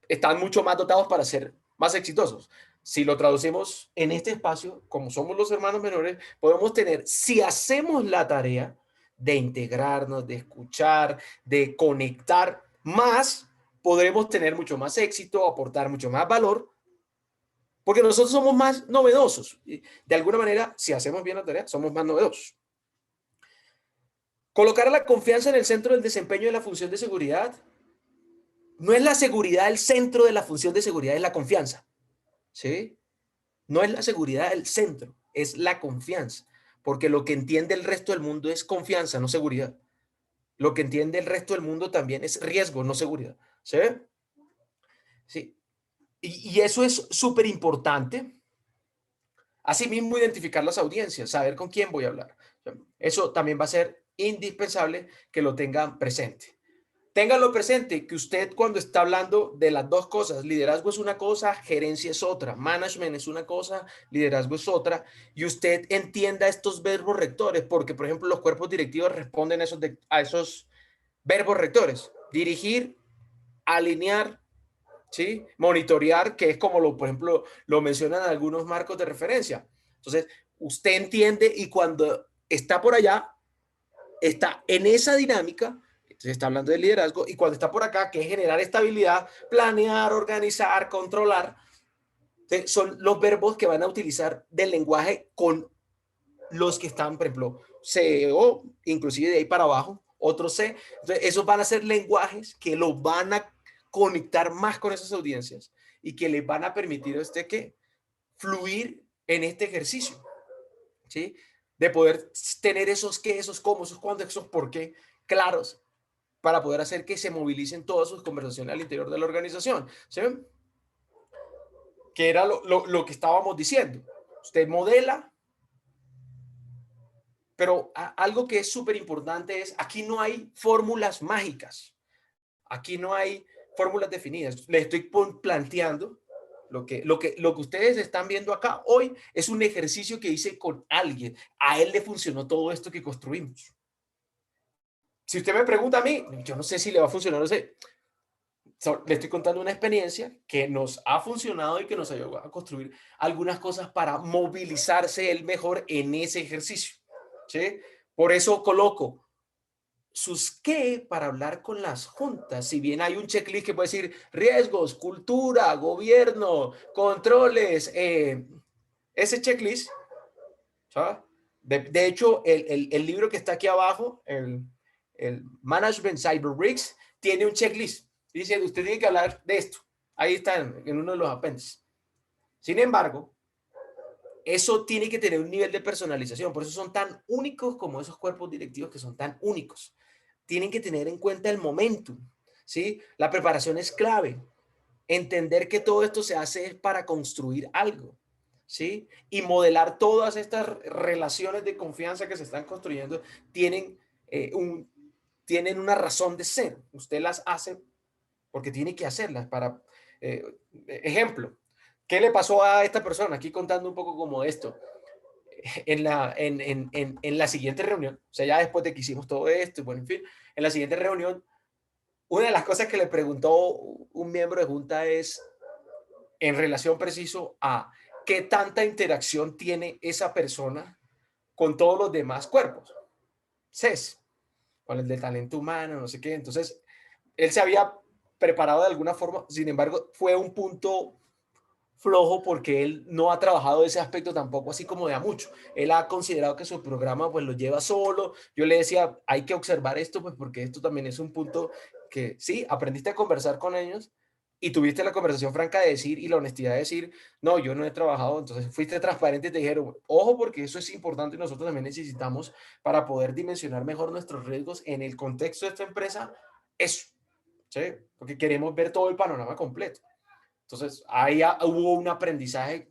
están mucho más dotados para ser más exitosos. Si lo traducimos en este espacio, como somos los hermanos menores, podemos tener, si hacemos la tarea de integrarnos, de escuchar, de conectar más, podremos tener mucho más éxito, aportar mucho más valor, porque nosotros somos más novedosos. De alguna manera, si hacemos bien la tarea, somos más novedosos. Colocar la confianza en el centro del desempeño de la función de seguridad. No es la seguridad el centro de la función de seguridad, es la confianza. ¿Sí? No es la seguridad el centro, es la confianza. Porque lo que entiende el resto del mundo es confianza, no seguridad. Lo que entiende el resto del mundo también es riesgo, no seguridad. ¿Sí? Sí. Y eso es súper importante. Asimismo, identificar las audiencias, saber con quién voy a hablar. Eso también va a ser indispensable que lo tengan presente. Téngalo presente que usted cuando está hablando de las dos cosas, liderazgo es una cosa, gerencia es otra, management es una cosa, liderazgo es otra, y usted entienda estos verbos rectores, porque por ejemplo los cuerpos directivos responden a esos verbos rectores. Dirigir, alinear, ¿sí? Monitorear, que es como por ejemplo lo mencionan algunos marcos de referencia. Entonces, usted entiende y cuando está por allá, está en esa dinámica. Entonces está hablando de liderazgo y cuando está por acá, que es generar estabilidad, planear, organizar, controlar, son los verbos que van a utilizar del lenguaje con los que están, por ejemplo, CEO, inclusive de ahí para abajo, otros C. Entonces, esos van a ser lenguajes que los van a conectar más con esas audiencias y que les van a permitir a usted que fluir en este ejercicio. ¿Sí? de poder tener esos qué, esos cómo, esos cuándo, esos por qué claros para poder hacer que se movilicen todas sus conversaciones al interior de la organización. ¿Sí ven? Que era lo que estábamos diciendo. Usted modela, pero algo que es súper importante es, aquí no hay fórmulas mágicas. Aquí no hay fórmulas definidas. Les estoy planteando lo que ustedes están viendo acá hoy es un ejercicio que hice con alguien. A él le funcionó todo esto que construimos. Si usted me pregunta a mí, yo no sé si le va a funcionar, no sé. Le estoy contando una experiencia que nos ha funcionado y que nos ayudó a construir algunas cosas para movilizarse el mejor en ese ejercicio. ¿Sí? Por eso coloco sus qué para hablar con las juntas. Si bien hay un checklist que puede decir riesgos, cultura, gobierno, controles, ese checklist, ¿sabes? De hecho, el libro que está aquí abajo, el Management Cyber Risks, tiene un checklist. Dice, usted tiene que hablar de esto. Ahí está en uno de los apéndices. Sin embargo, eso tiene que tener un nivel de personalización. Por eso son tan únicos como esos cuerpos directivos que son tan únicos. Tienen que tener en cuenta el momentum, ¿sí? La preparación es clave. Entender que todo esto se hace para construir algo, ¿sí? Y modelar todas estas relaciones de confianza que se están construyendo tienen, tienen una razón de ser. Usted las hace porque tiene que hacerlas para... ejemplo, ¿qué le pasó a esta persona? Aquí contando un poco como esto. En la siguiente reunión, o sea, ya después de que hicimos todo esto, bueno, en fin, en la siguiente reunión, una de las cosas que le preguntó un miembro de junta es en relación preciso a qué tanta interacción tiene esa persona con todos los demás cuerpos. CES, con el de talento humano, no sé qué. Entonces, él se había preparado de alguna forma, sin embargo, fue un punto flojo porque él no ha trabajado ese aspecto tampoco así como de a mucho. Él ha considerado que su programa pues lo lleva solo. Yo le decía, hay que observar esto pues porque esto también es un punto que sí, aprendiste a conversar con ellos y tuviste la conversación franca de decir y la honestidad de decir, no, yo no he trabajado, entonces fuiste transparente y te dijeron, ojo porque eso es importante y nosotros también necesitamos para poder dimensionar mejor nuestros riesgos en el contexto de esta empresa, eso, ¿sí? Porque queremos ver todo el panorama completo. Entonces, ahí hubo un aprendizaje,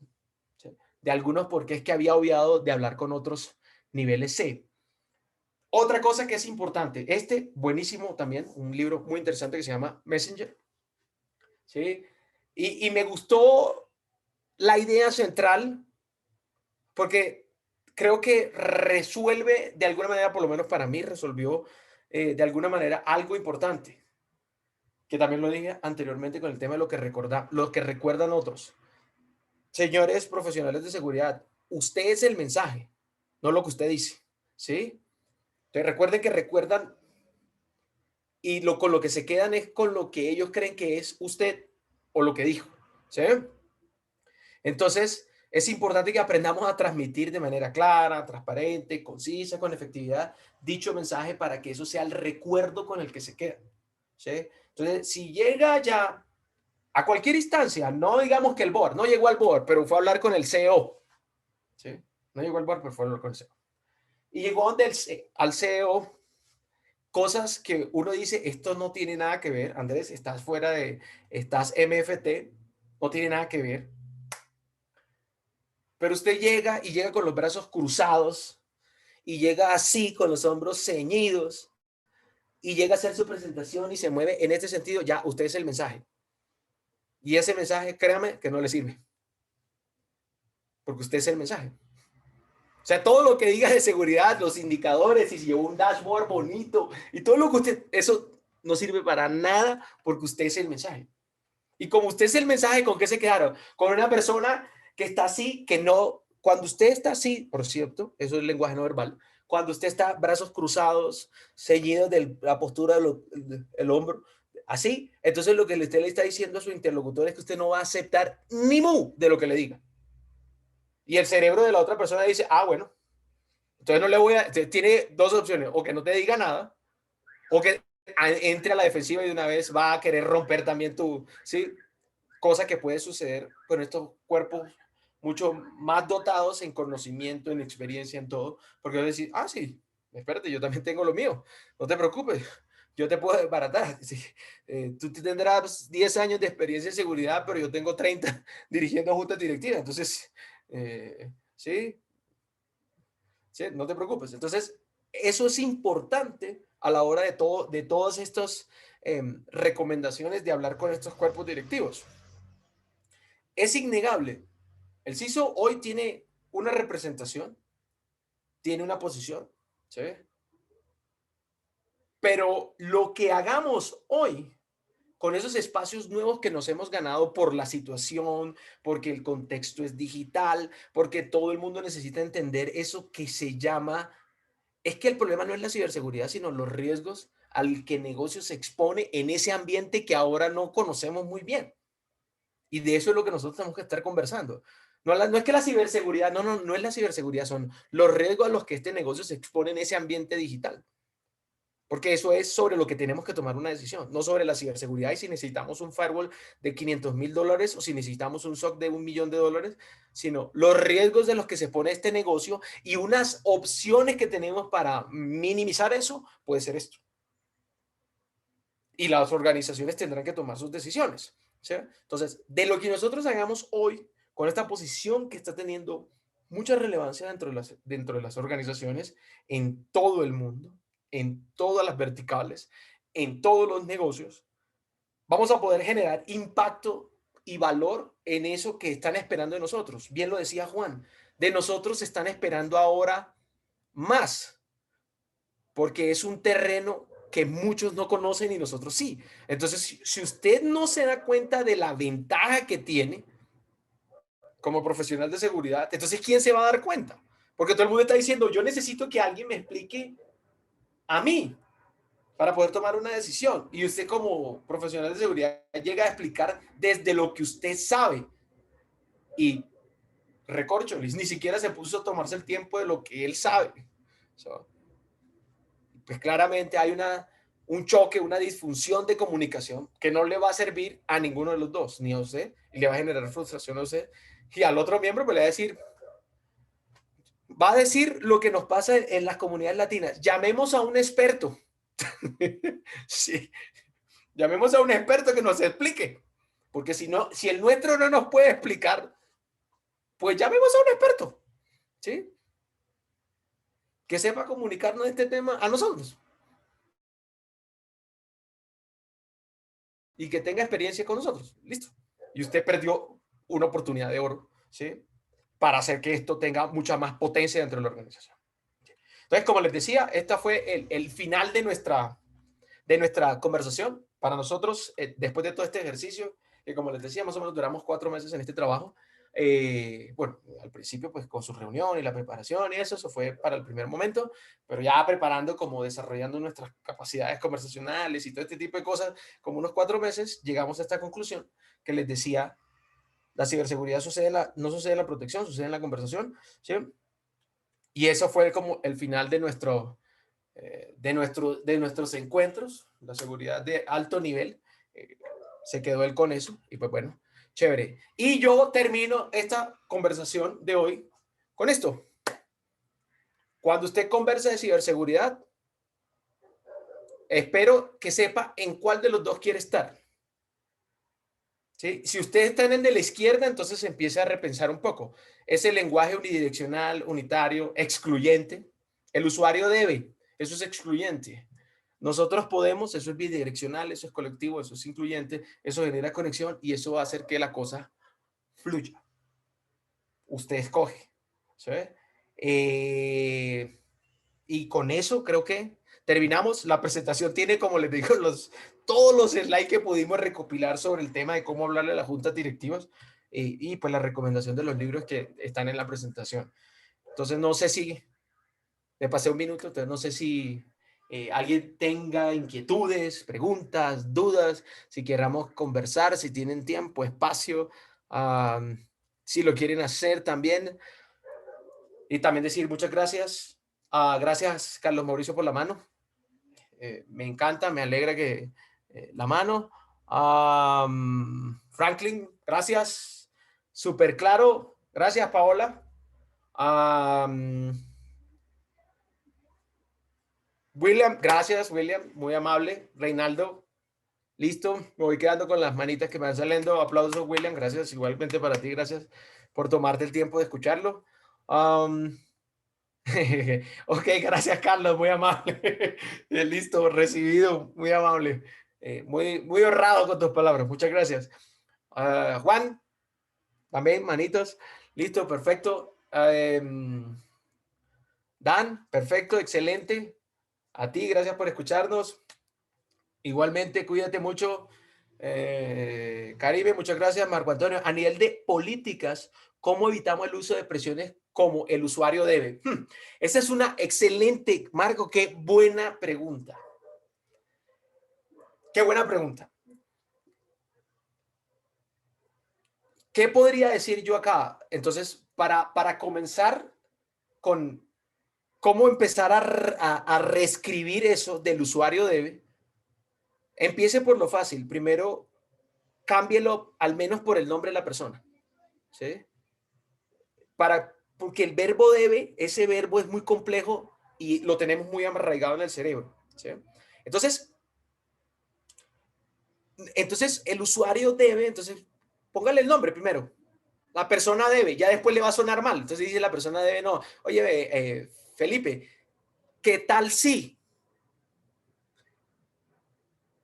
¿sí?, de algunos porque es que había obviado de hablar con otros niveles C. Otra cosa que es importante, buenísimo también, un libro muy interesante que se llama Messenger, ¿sí? Y me gustó la idea central porque creo que resuelve de alguna manera, por lo menos para mí, resolvió de alguna manera algo importante, que también lo dije anteriormente con el tema de lo que recuerdan otros. Señores profesionales de seguridad, usted es el mensaje, no lo que usted dice, ¿sí? Entonces recuerden que recuerdan y con lo que se quedan es con lo que ellos creen que es usted o lo que dijo, ¿sí? Entonces es importante que aprendamos a transmitir de manera clara, transparente, concisa, con efectividad, dicho mensaje para que eso sea el recuerdo con el que se queda, ¿sí? Entonces, si llega ya a cualquier instancia, no digamos que el board, no llegó al board, pero fue a hablar con el CEO, ¿sí? No llegó al board, pero fue a hablar con el CEO. Y llegó al CEO, cosas que uno dice, esto no tiene nada que ver, Andrés, estás MFT, no tiene nada que ver. Pero usted llega y llega con los brazos cruzados y llega así con los hombros ceñidos y llega a hacer su presentación y se mueve en este sentido, ya usted es el mensaje. Y ese mensaje, créame, que no le sirve. Porque usted es el mensaje. O sea, todo lo que diga de seguridad, los indicadores, y si llevó un dashboard bonito, y todo lo que usted, eso no sirve para nada porque usted es el mensaje. Y como usted es el mensaje, ¿con qué se quedaron? Con una persona que está así, que no, cuando usted está así, por cierto, eso es el lenguaje no verbal, cuando usted está brazos cruzados, ceñidos de la postura del hombro, así, entonces lo que usted le está diciendo a su interlocutor es que usted no va a aceptar ni mu de lo que le diga. Y el cerebro de la otra persona dice, ah, bueno, entonces no le voy a, tiene dos opciones, o que no te diga nada, o que entre a la defensiva y de una vez va a querer romper también tu, ¿sí? Cosa que puede suceder con estos cuerpos mucho más dotados en conocimiento, en experiencia, en todo, porque yo decir, ah, sí, espérate, yo también tengo lo mío, no te preocupes, yo te puedo desbaratar. Sí, tú tendrás 10 años de experiencia en seguridad, pero yo tengo 30 dirigiendo juntas directivas, entonces, sí, sí, no te preocupes. Entonces, eso es importante a la hora de todas estas recomendaciones de hablar con estos cuerpos directivos. Es innegable. El CISO hoy tiene una representación, tiene una posición, ¿sí? Pero lo que hagamos hoy con esos espacios nuevos que nos hemos ganado por la situación, porque el contexto es digital, porque todo el mundo necesita entender eso que se llama, es que el problema no es la ciberseguridad, sino los riesgos al que el negocio se expone en ese ambiente que ahora no conocemos muy bien. Y de eso es lo que nosotros tenemos que estar conversando. No es que la ciberseguridad, no es la ciberseguridad, son los riesgos a los que este negocio se expone en ese ambiente digital. Porque eso es sobre lo que tenemos que tomar una decisión, no sobre la ciberseguridad y si necesitamos un firewall de $500,000 o si necesitamos un SOC de $1,000,000, sino los riesgos de los que se pone este negocio y unas opciones que tenemos para minimizar eso, puede ser esto. Y las organizaciones tendrán que tomar sus decisiones, ¿sí? Entonces, de lo que nosotros hagamos hoy, con esta posición que está teniendo mucha relevancia dentro de las organizaciones en todo el mundo, en todas las verticales, en todos los negocios, vamos a poder generar impacto y valor en eso que están esperando de nosotros. Bien lo decía Juan, de nosotros están esperando ahora más, porque es un terreno que muchos no conocen y nosotros sí. Entonces, si usted no se da cuenta de la ventaja que tiene como profesional de seguridad, entonces ¿quién se va a dar cuenta? Porque todo el mundo está diciendo, yo necesito que alguien me explique a mí para poder tomar una decisión. Y usted como profesional de seguridad llega a explicar desde lo que usted sabe. Y recorcholis, ni siquiera se puso a tomarse el tiempo de lo que él sabe. Pues claramente hay un choque, una disfunción de comunicación que no le va a servir a ninguno de los dos, ni a usted, y le va a generar frustración a usted. Y al otro miembro pues, le va a decir lo que nos pasa en las comunidades latinas. Llamemos a un experto. Sí, llamemos a un experto que nos explique. Porque si no, si el nuestro no nos puede explicar, pues llamemos a un experto. ¿Sí? Que sepa comunicarnos este tema a nosotros. Y que tenga experiencia con nosotros. Listo. Y usted perdió una oportunidad de oro, ¿sí? Para hacer que esto tenga mucha más potencia dentro de la organización. Entonces, como les decía, esta fue el final de nuestra conversación. Para nosotros, después de todo este ejercicio, que como les decía, más o menos duramos 4 meses en este trabajo. Bueno, al principio pues con su reunión y la preparación y eso fue para el primer momento, pero ya preparando como desarrollando nuestras capacidades conversacionales y todo este tipo de cosas, como unos 4 meses, llegamos a esta conclusión que les decía, la ciberseguridad no sucede en la protección, sucede en la conversación, ¿sí? Y eso fue como el final de nuestros encuentros, la seguridad de alto nivel, se quedó él con eso y pues bueno, chévere. Y yo termino esta conversación de hoy con esto. Cuando usted conversa de ciberseguridad, espero que sepa en cuál de los dos quiere estar. ¿Sí? Si usted está en el de la izquierda, entonces empiece a repensar un poco. Es el lenguaje unidireccional, unitario, excluyente. El usuario debe, eso es excluyente. Nosotros podemos, eso es bidireccional, eso es colectivo, eso es incluyente, eso genera conexión y eso va a hacer que la cosa fluya. Usted escoge. ¿Sí? Y con eso creo que terminamos. La presentación tiene, como les digo, todos los slides que pudimos recopilar sobre el tema de cómo hablarle a las juntas directivas y pues la recomendación de los libros que están en la presentación. Entonces, no sé si me pasé un minuto, entonces no sé si alguien tenga inquietudes, preguntas, dudas, si queramos conversar, si tienen tiempo, espacio, si lo quieren hacer también. Y también decir muchas gracias. Gracias, Carlos Mauricio, por la mano. Me encanta, me alegra que la mano. Franklin, gracias. Súper claro. Gracias, Paola. William, gracias, William. Muy amable. Reinaldo, listo. Me voy quedando con las manitas que me van saliendo. Aplausos, William. Gracias. Igualmente para ti. Gracias por tomarte el tiempo de escucharlo. Ok, gracias, Carlos. Muy amable. Listo, recibido. Muy amable. Muy honrado con tus palabras. Muchas gracias. Juan, también, manitos. Listo, perfecto. Dan, perfecto, excelente. A ti, gracias por escucharnos. Igualmente, cuídate mucho. Caribe, muchas gracias. Marco Antonio, a nivel de políticas, ¿cómo evitamos el uso de expresiones como el usuario debe? Esa es una excelente, Marco, qué buena pregunta. Qué buena pregunta. ¿Qué podría decir yo acá? Entonces, para comenzar con cómo empezar a reescribir eso del usuario debe, empiece por lo fácil. Primero, cámbielo al menos por el nombre de la persona. ¿Sí? Porque el verbo debe, ese verbo es muy complejo y lo tenemos muy arraigado en el cerebro. ¿Sí? Entonces, el usuario debe, entonces, póngale el nombre primero. La persona debe, ya después le va a sonar mal. Entonces dice la persona debe, no. Oye, Felipe, ¿qué tal si?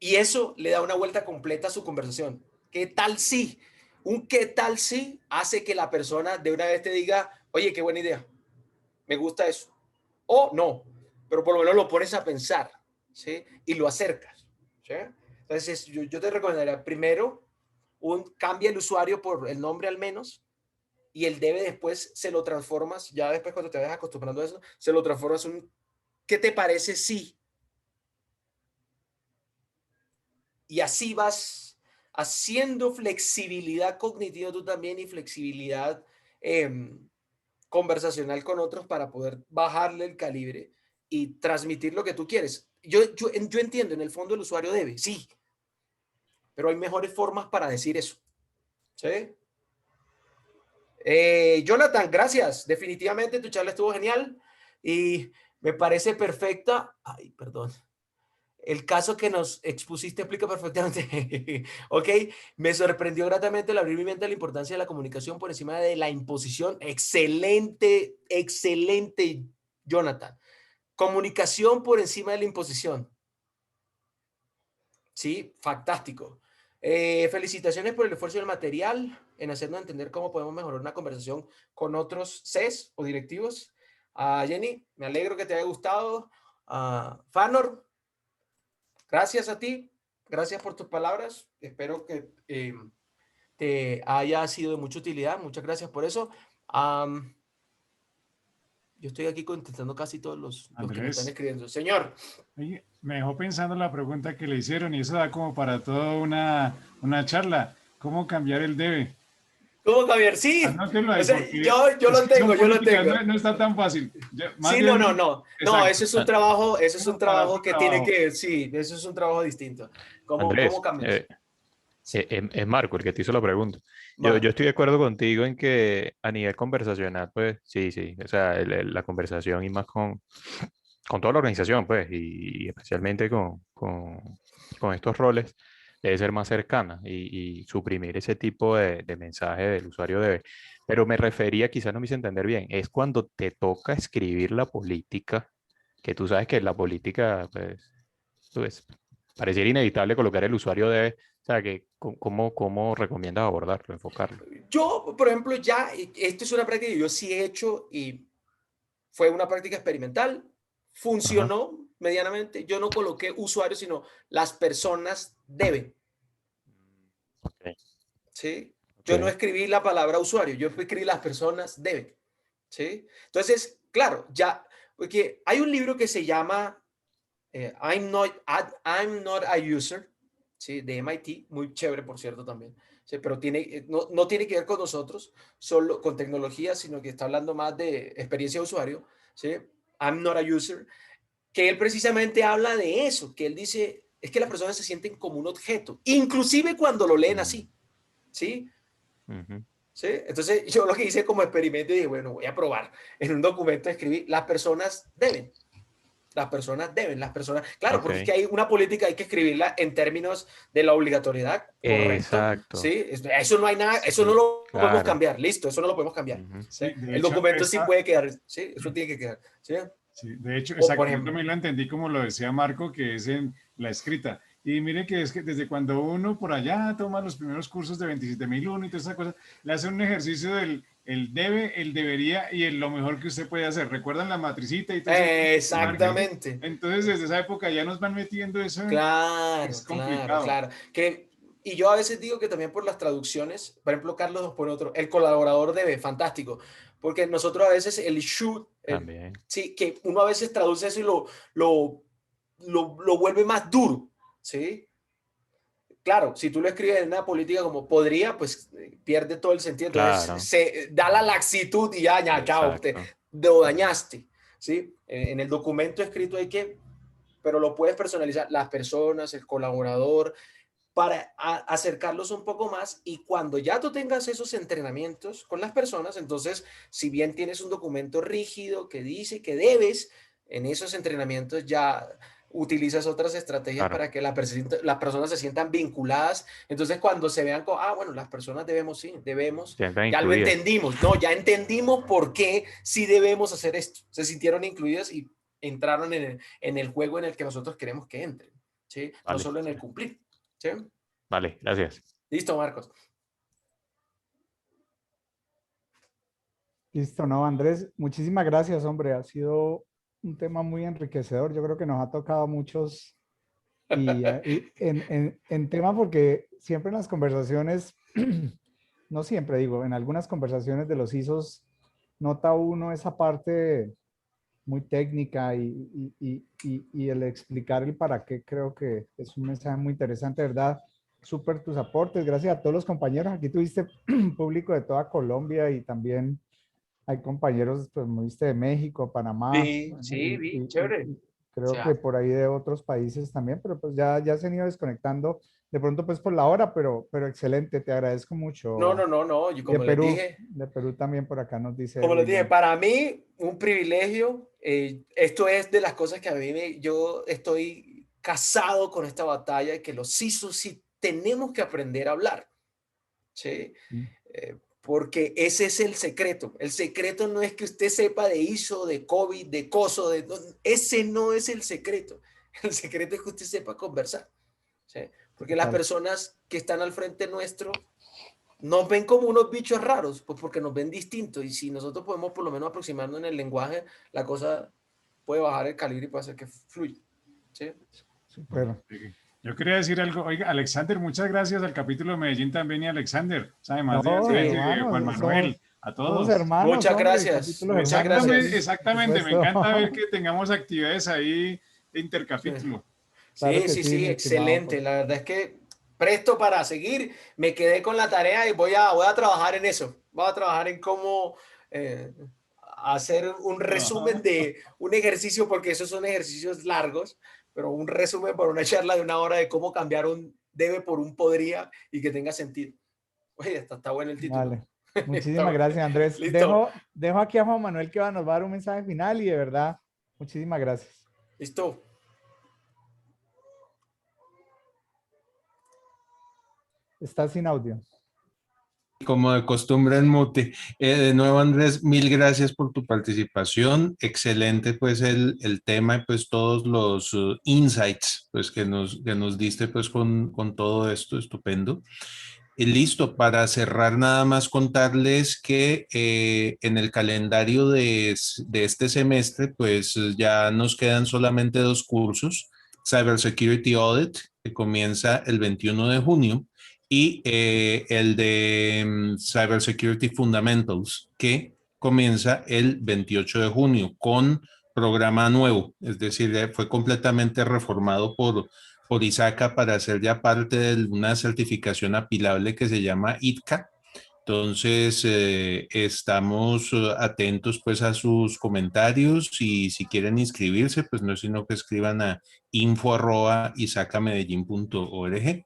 Y eso le da una vuelta completa a su conversación. ¿Qué tal si? Un qué tal si hace que la persona de una vez te diga, oye, qué buena idea, me gusta eso. O no, pero por lo menos lo pones a pensar, ¿sí? Y lo acercas, ¿sí? Entonces, yo te recomendaría primero cambia el usuario por el nombre al menos y el debe después se lo transformas, ya después cuando te vayas acostumbrando a eso, se lo transformas un ¿qué te parece si? Y así vas haciendo flexibilidad cognitiva tú también y flexibilidad conversacional con otros para poder bajarle el calibre y transmitir lo que tú quieres. Yo entiendo, en el fondo el usuario debe, sí, pero hay mejores formas para decir eso. ¿Sí? Jonathan, gracias. Definitivamente tu charla estuvo genial y me parece perfecta. Ay, perdón. El caso que nos expusiste explica perfectamente. Ok, me sorprendió gratamente el abrir mi mente a la importancia de la comunicación por encima de la imposición. Excelente, excelente, Jonathan. Comunicación por encima de la imposición. Sí, fantástico. Felicitaciones por el esfuerzo del material en hacernos entender cómo podemos mejorar una conversación con otros CES o directivos. Jenny, me alegro que te haya gustado. Fanor, gracias a ti. Gracias por tus palabras. Espero que te haya sido de mucha utilidad. Muchas gracias por eso. Yo estoy aquí contestando casi todos los que me están Andrés, escribiendo. Señor. oye, me dejó pensando la pregunta que le hicieron y eso da como para toda una charla. ¿Cómo cambiar el debe? ¿Cómo, Javier? Sí, Anótelo o ahí sea, porque yo es lo que son tengo, yo lo políticas, tengo. no está tan fácil. Más Sí, no, bien, no, no. No, exacto. eso es un Para otro trabajo que tiene trabajo. que, sí, eso es un trabajo distinto. ¿Cómo Andrés, cambias? es Marco el que te hizo la pregunta. Yo Marco. estoy de acuerdo contigo en que a nivel conversacional, pues sí, sí, o sea, la conversación y más con toda la organización, pues, y especialmente con estos roles, debe ser más cercana y suprimir ese tipo de mensaje del usuario debe. Pero me refería, quizás no me hice entender bien, es cuando te toca escribir la política, que tú sabes que la política, pues pareciera inevitable colocar el usuario debe, o sea, que, ¿cómo recomiendas abordarlo, enfocarlo? Yo, por ejemplo, esto es una práctica que yo sí he hecho y fue una práctica experimental, Ajá. funcionó medianamente. Yo no coloqué usuarios, sino las personas deben, Ok, ¿sí? Yo no ok. escribí la palabra usuario, yo escribí las personas deben, ¿sí? Entonces, claro, ya, porque hay un libro que se llama I'm not a user, ¿sí? De MIT, muy chévere, por cierto, también. Sí, pero no tiene que ver con nosotros, solo con tecnología, sino que está hablando más de experiencia de usuario, ¿sí? I'm not a user, que él precisamente habla de eso, que él dice, es que las personas se sienten como un objeto, inclusive cuando lo leen Mm, así, ¿sí? ujú. ¿sí? Entonces yo lo que hice como experimento, dije, bueno, voy a probar. En un documento escribí, las personas deben. Las personas deben, las personas, claro, porque es que Ok. hay una política, hay que escribirla en términos de la obligatoriedad, correcto, Exacto. ¿sí? Eso no hay nada, eso no Sí, lo podemos Claro. cambiar, listo, eso no lo podemos cambiar. Ujú. ¿Sí? sí, de El hecho, documento sí puede quedar, ¿sí? Eso tiene que quedar, ¿sí? sí, de hecho, O por exacto, yo ejemplo, también lo entendí como lo decía Marco, que es en la escrita. Y mire que es que desde cuando uno por allá toma los primeros cursos de 27.001 y todas esas cosas, le hace un ejercicio del el debe, el debería y el lo mejor que usted puede hacer. ¿Recuerdan la matricita y todo ese que marca? Ujú. exactamente, Entonces, desde esa época ya nos van metiendo eso, claro, es claro, complicado. claro. Y yo a veces digo que también por las traducciones, por ejemplo, Carlos nos pone otro, el colaborador debe, fantástico, porque nosotros a veces el should, También. sí, que uno a veces traduce eso y lo, lo vuelve más duro, ¿sí? Claro, si tú lo escribes en una política como podría, pues pierde todo el sentido. Entonces Claro. se da la laxitud y ya, ya, chao, te Exacto. lo dañaste. ¿Sí? En el documento escrito hay que, pero lo puedes personalizar, las personas, el colaborador, para acercarlos un poco más y cuando ya tú tengas esos entrenamientos con las personas, entonces, si bien tienes un documento rígido que dice que debes, en esos entrenamientos ya utilizas otras estrategias Claro. para que las personas se sientan vinculadas. Entonces, cuando se vean como, ah, bueno, las personas debemos, sí, debemos, Sientan ya lo incluidas. entendimos, no, ya entendimos por qué sí debemos hacer esto. Se sintieron incluidas y entraron en el juego en el que nosotros queremos que entren, ¿sí? No Vale. solo en el cumplir, ¿sí? Vale, gracias. Listo, Marcos. Listo, no, Andrés, muchísimas gracias, hombre. Ha sido un tema muy enriquecedor. Yo creo que nos ha tocado a muchos y en tema porque siempre en las conversaciones, no siempre digo, en algunas conversaciones de los ISOs nota uno esa parte muy técnica y el explicar el para qué creo que es un mensaje muy interesante, ¿verdad? Súper tus aportes, gracias a todos los compañeros. Aquí tuviste público de toda Colombia y también hay compañeros, pues, muy viste, de México, Panamá, Sí, bueno, sí, vi, chévere. O y creo que sea, por ahí de otros países también, pero pues ya se han ido desconectando de pronto pues por la hora, pero excelente, te agradezco no, mucho. no, no, no. Yo Y como De Perú también por acá nos dice les dije, William. para mí un privilegio. Esto es de las cosas que a mí yo estoy casado con esta batalla y que los CISOs sí tenemos que aprender a hablar, ¿sí? Porque ese es el secreto. El secreto no es que usted sepa de ISO, de COVID, de COSO, ese no es el secreto. El secreto es que usted sepa conversar. ¿Sí? Porque las Total. personas que están al frente nuestro nos ven como unos bichos raros, pues porque nos ven distintos. Y si nosotros podemos por lo menos aproximarnos en el lenguaje, la cosa puede bajar el calibre y puede hacer que fluya. ¿Sí? Súper. Yo quería decir algo, oiga, Alexander, muchas gracias al capítulo de Medellín también y Alexander, o sea, además de, No, Sí, de Juan hermanos, Manuel, a somos todos. hermanos, muchas hombre, gracias, capítulos muchas hermanos Exactamente, aquí, gracias. por exactamente, me supuesto. encanta ver que tengamos actividades ahí de Sí, intercapítulo. Claro sí, que sí, sí, sí, mi estimado. excelente. La verdad es que presto para seguir. Me quedé con la tarea y voy a trabajar en eso. Voy a trabajar en cómo eh, hacer un resumen Ajá. de un ejercicio, porque esos son ejercicios largos, pero un resumen para una charla de una hora de cómo cambiar un debe por un podría y que tenga sentido. Oye, está bueno el título. Vale. Está Muchísimas bueno. gracias, Andrés. Listo, Dejo aquí a Juan Manuel que nos va a dar un mensaje final y de verdad, muchísimas gracias. listo. Está sin audio. Como de costumbre en mute. De nuevo, Andrés, mil gracias por tu participación. Excelente, pues, el tema y pues todos los insights pues, que nos diste pues con todo esto. Estupendo. Y listo, para cerrar nada más contarles que en el calendario de este semestre pues ya nos quedan solamente dos cursos. Cybersecurity Audit, que comienza el 21 de junio, y el de Cybersecurity Fundamentals, que comienza el 28 de junio con programa nuevo, es decir, fue completamente reformado por ISACA para hacer ya parte de una certificación apilable que se llama ITCA. Entonces, estamos atentos pues a sus comentarios y si quieren inscribirse, pues no es sino que escriban a info@isacamedellin.org.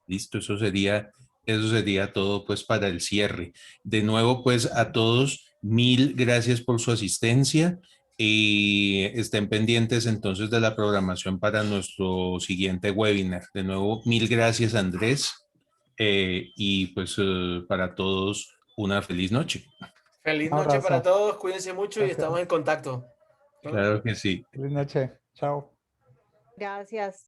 Listo, eso sería eso sería todo pues para el cierre. De nuevo pues a todos, mil gracias por su asistencia y estén pendientes entonces de la programación para nuestro siguiente webinar. De nuevo, mil gracias Andrés y pues para todos una feliz noche. Feliz Un noche para abrazo. todos, cuídense mucho y Gracias. estamos en contacto. ¿No? Claro que sí. Feliz noche. Chao. Gracias.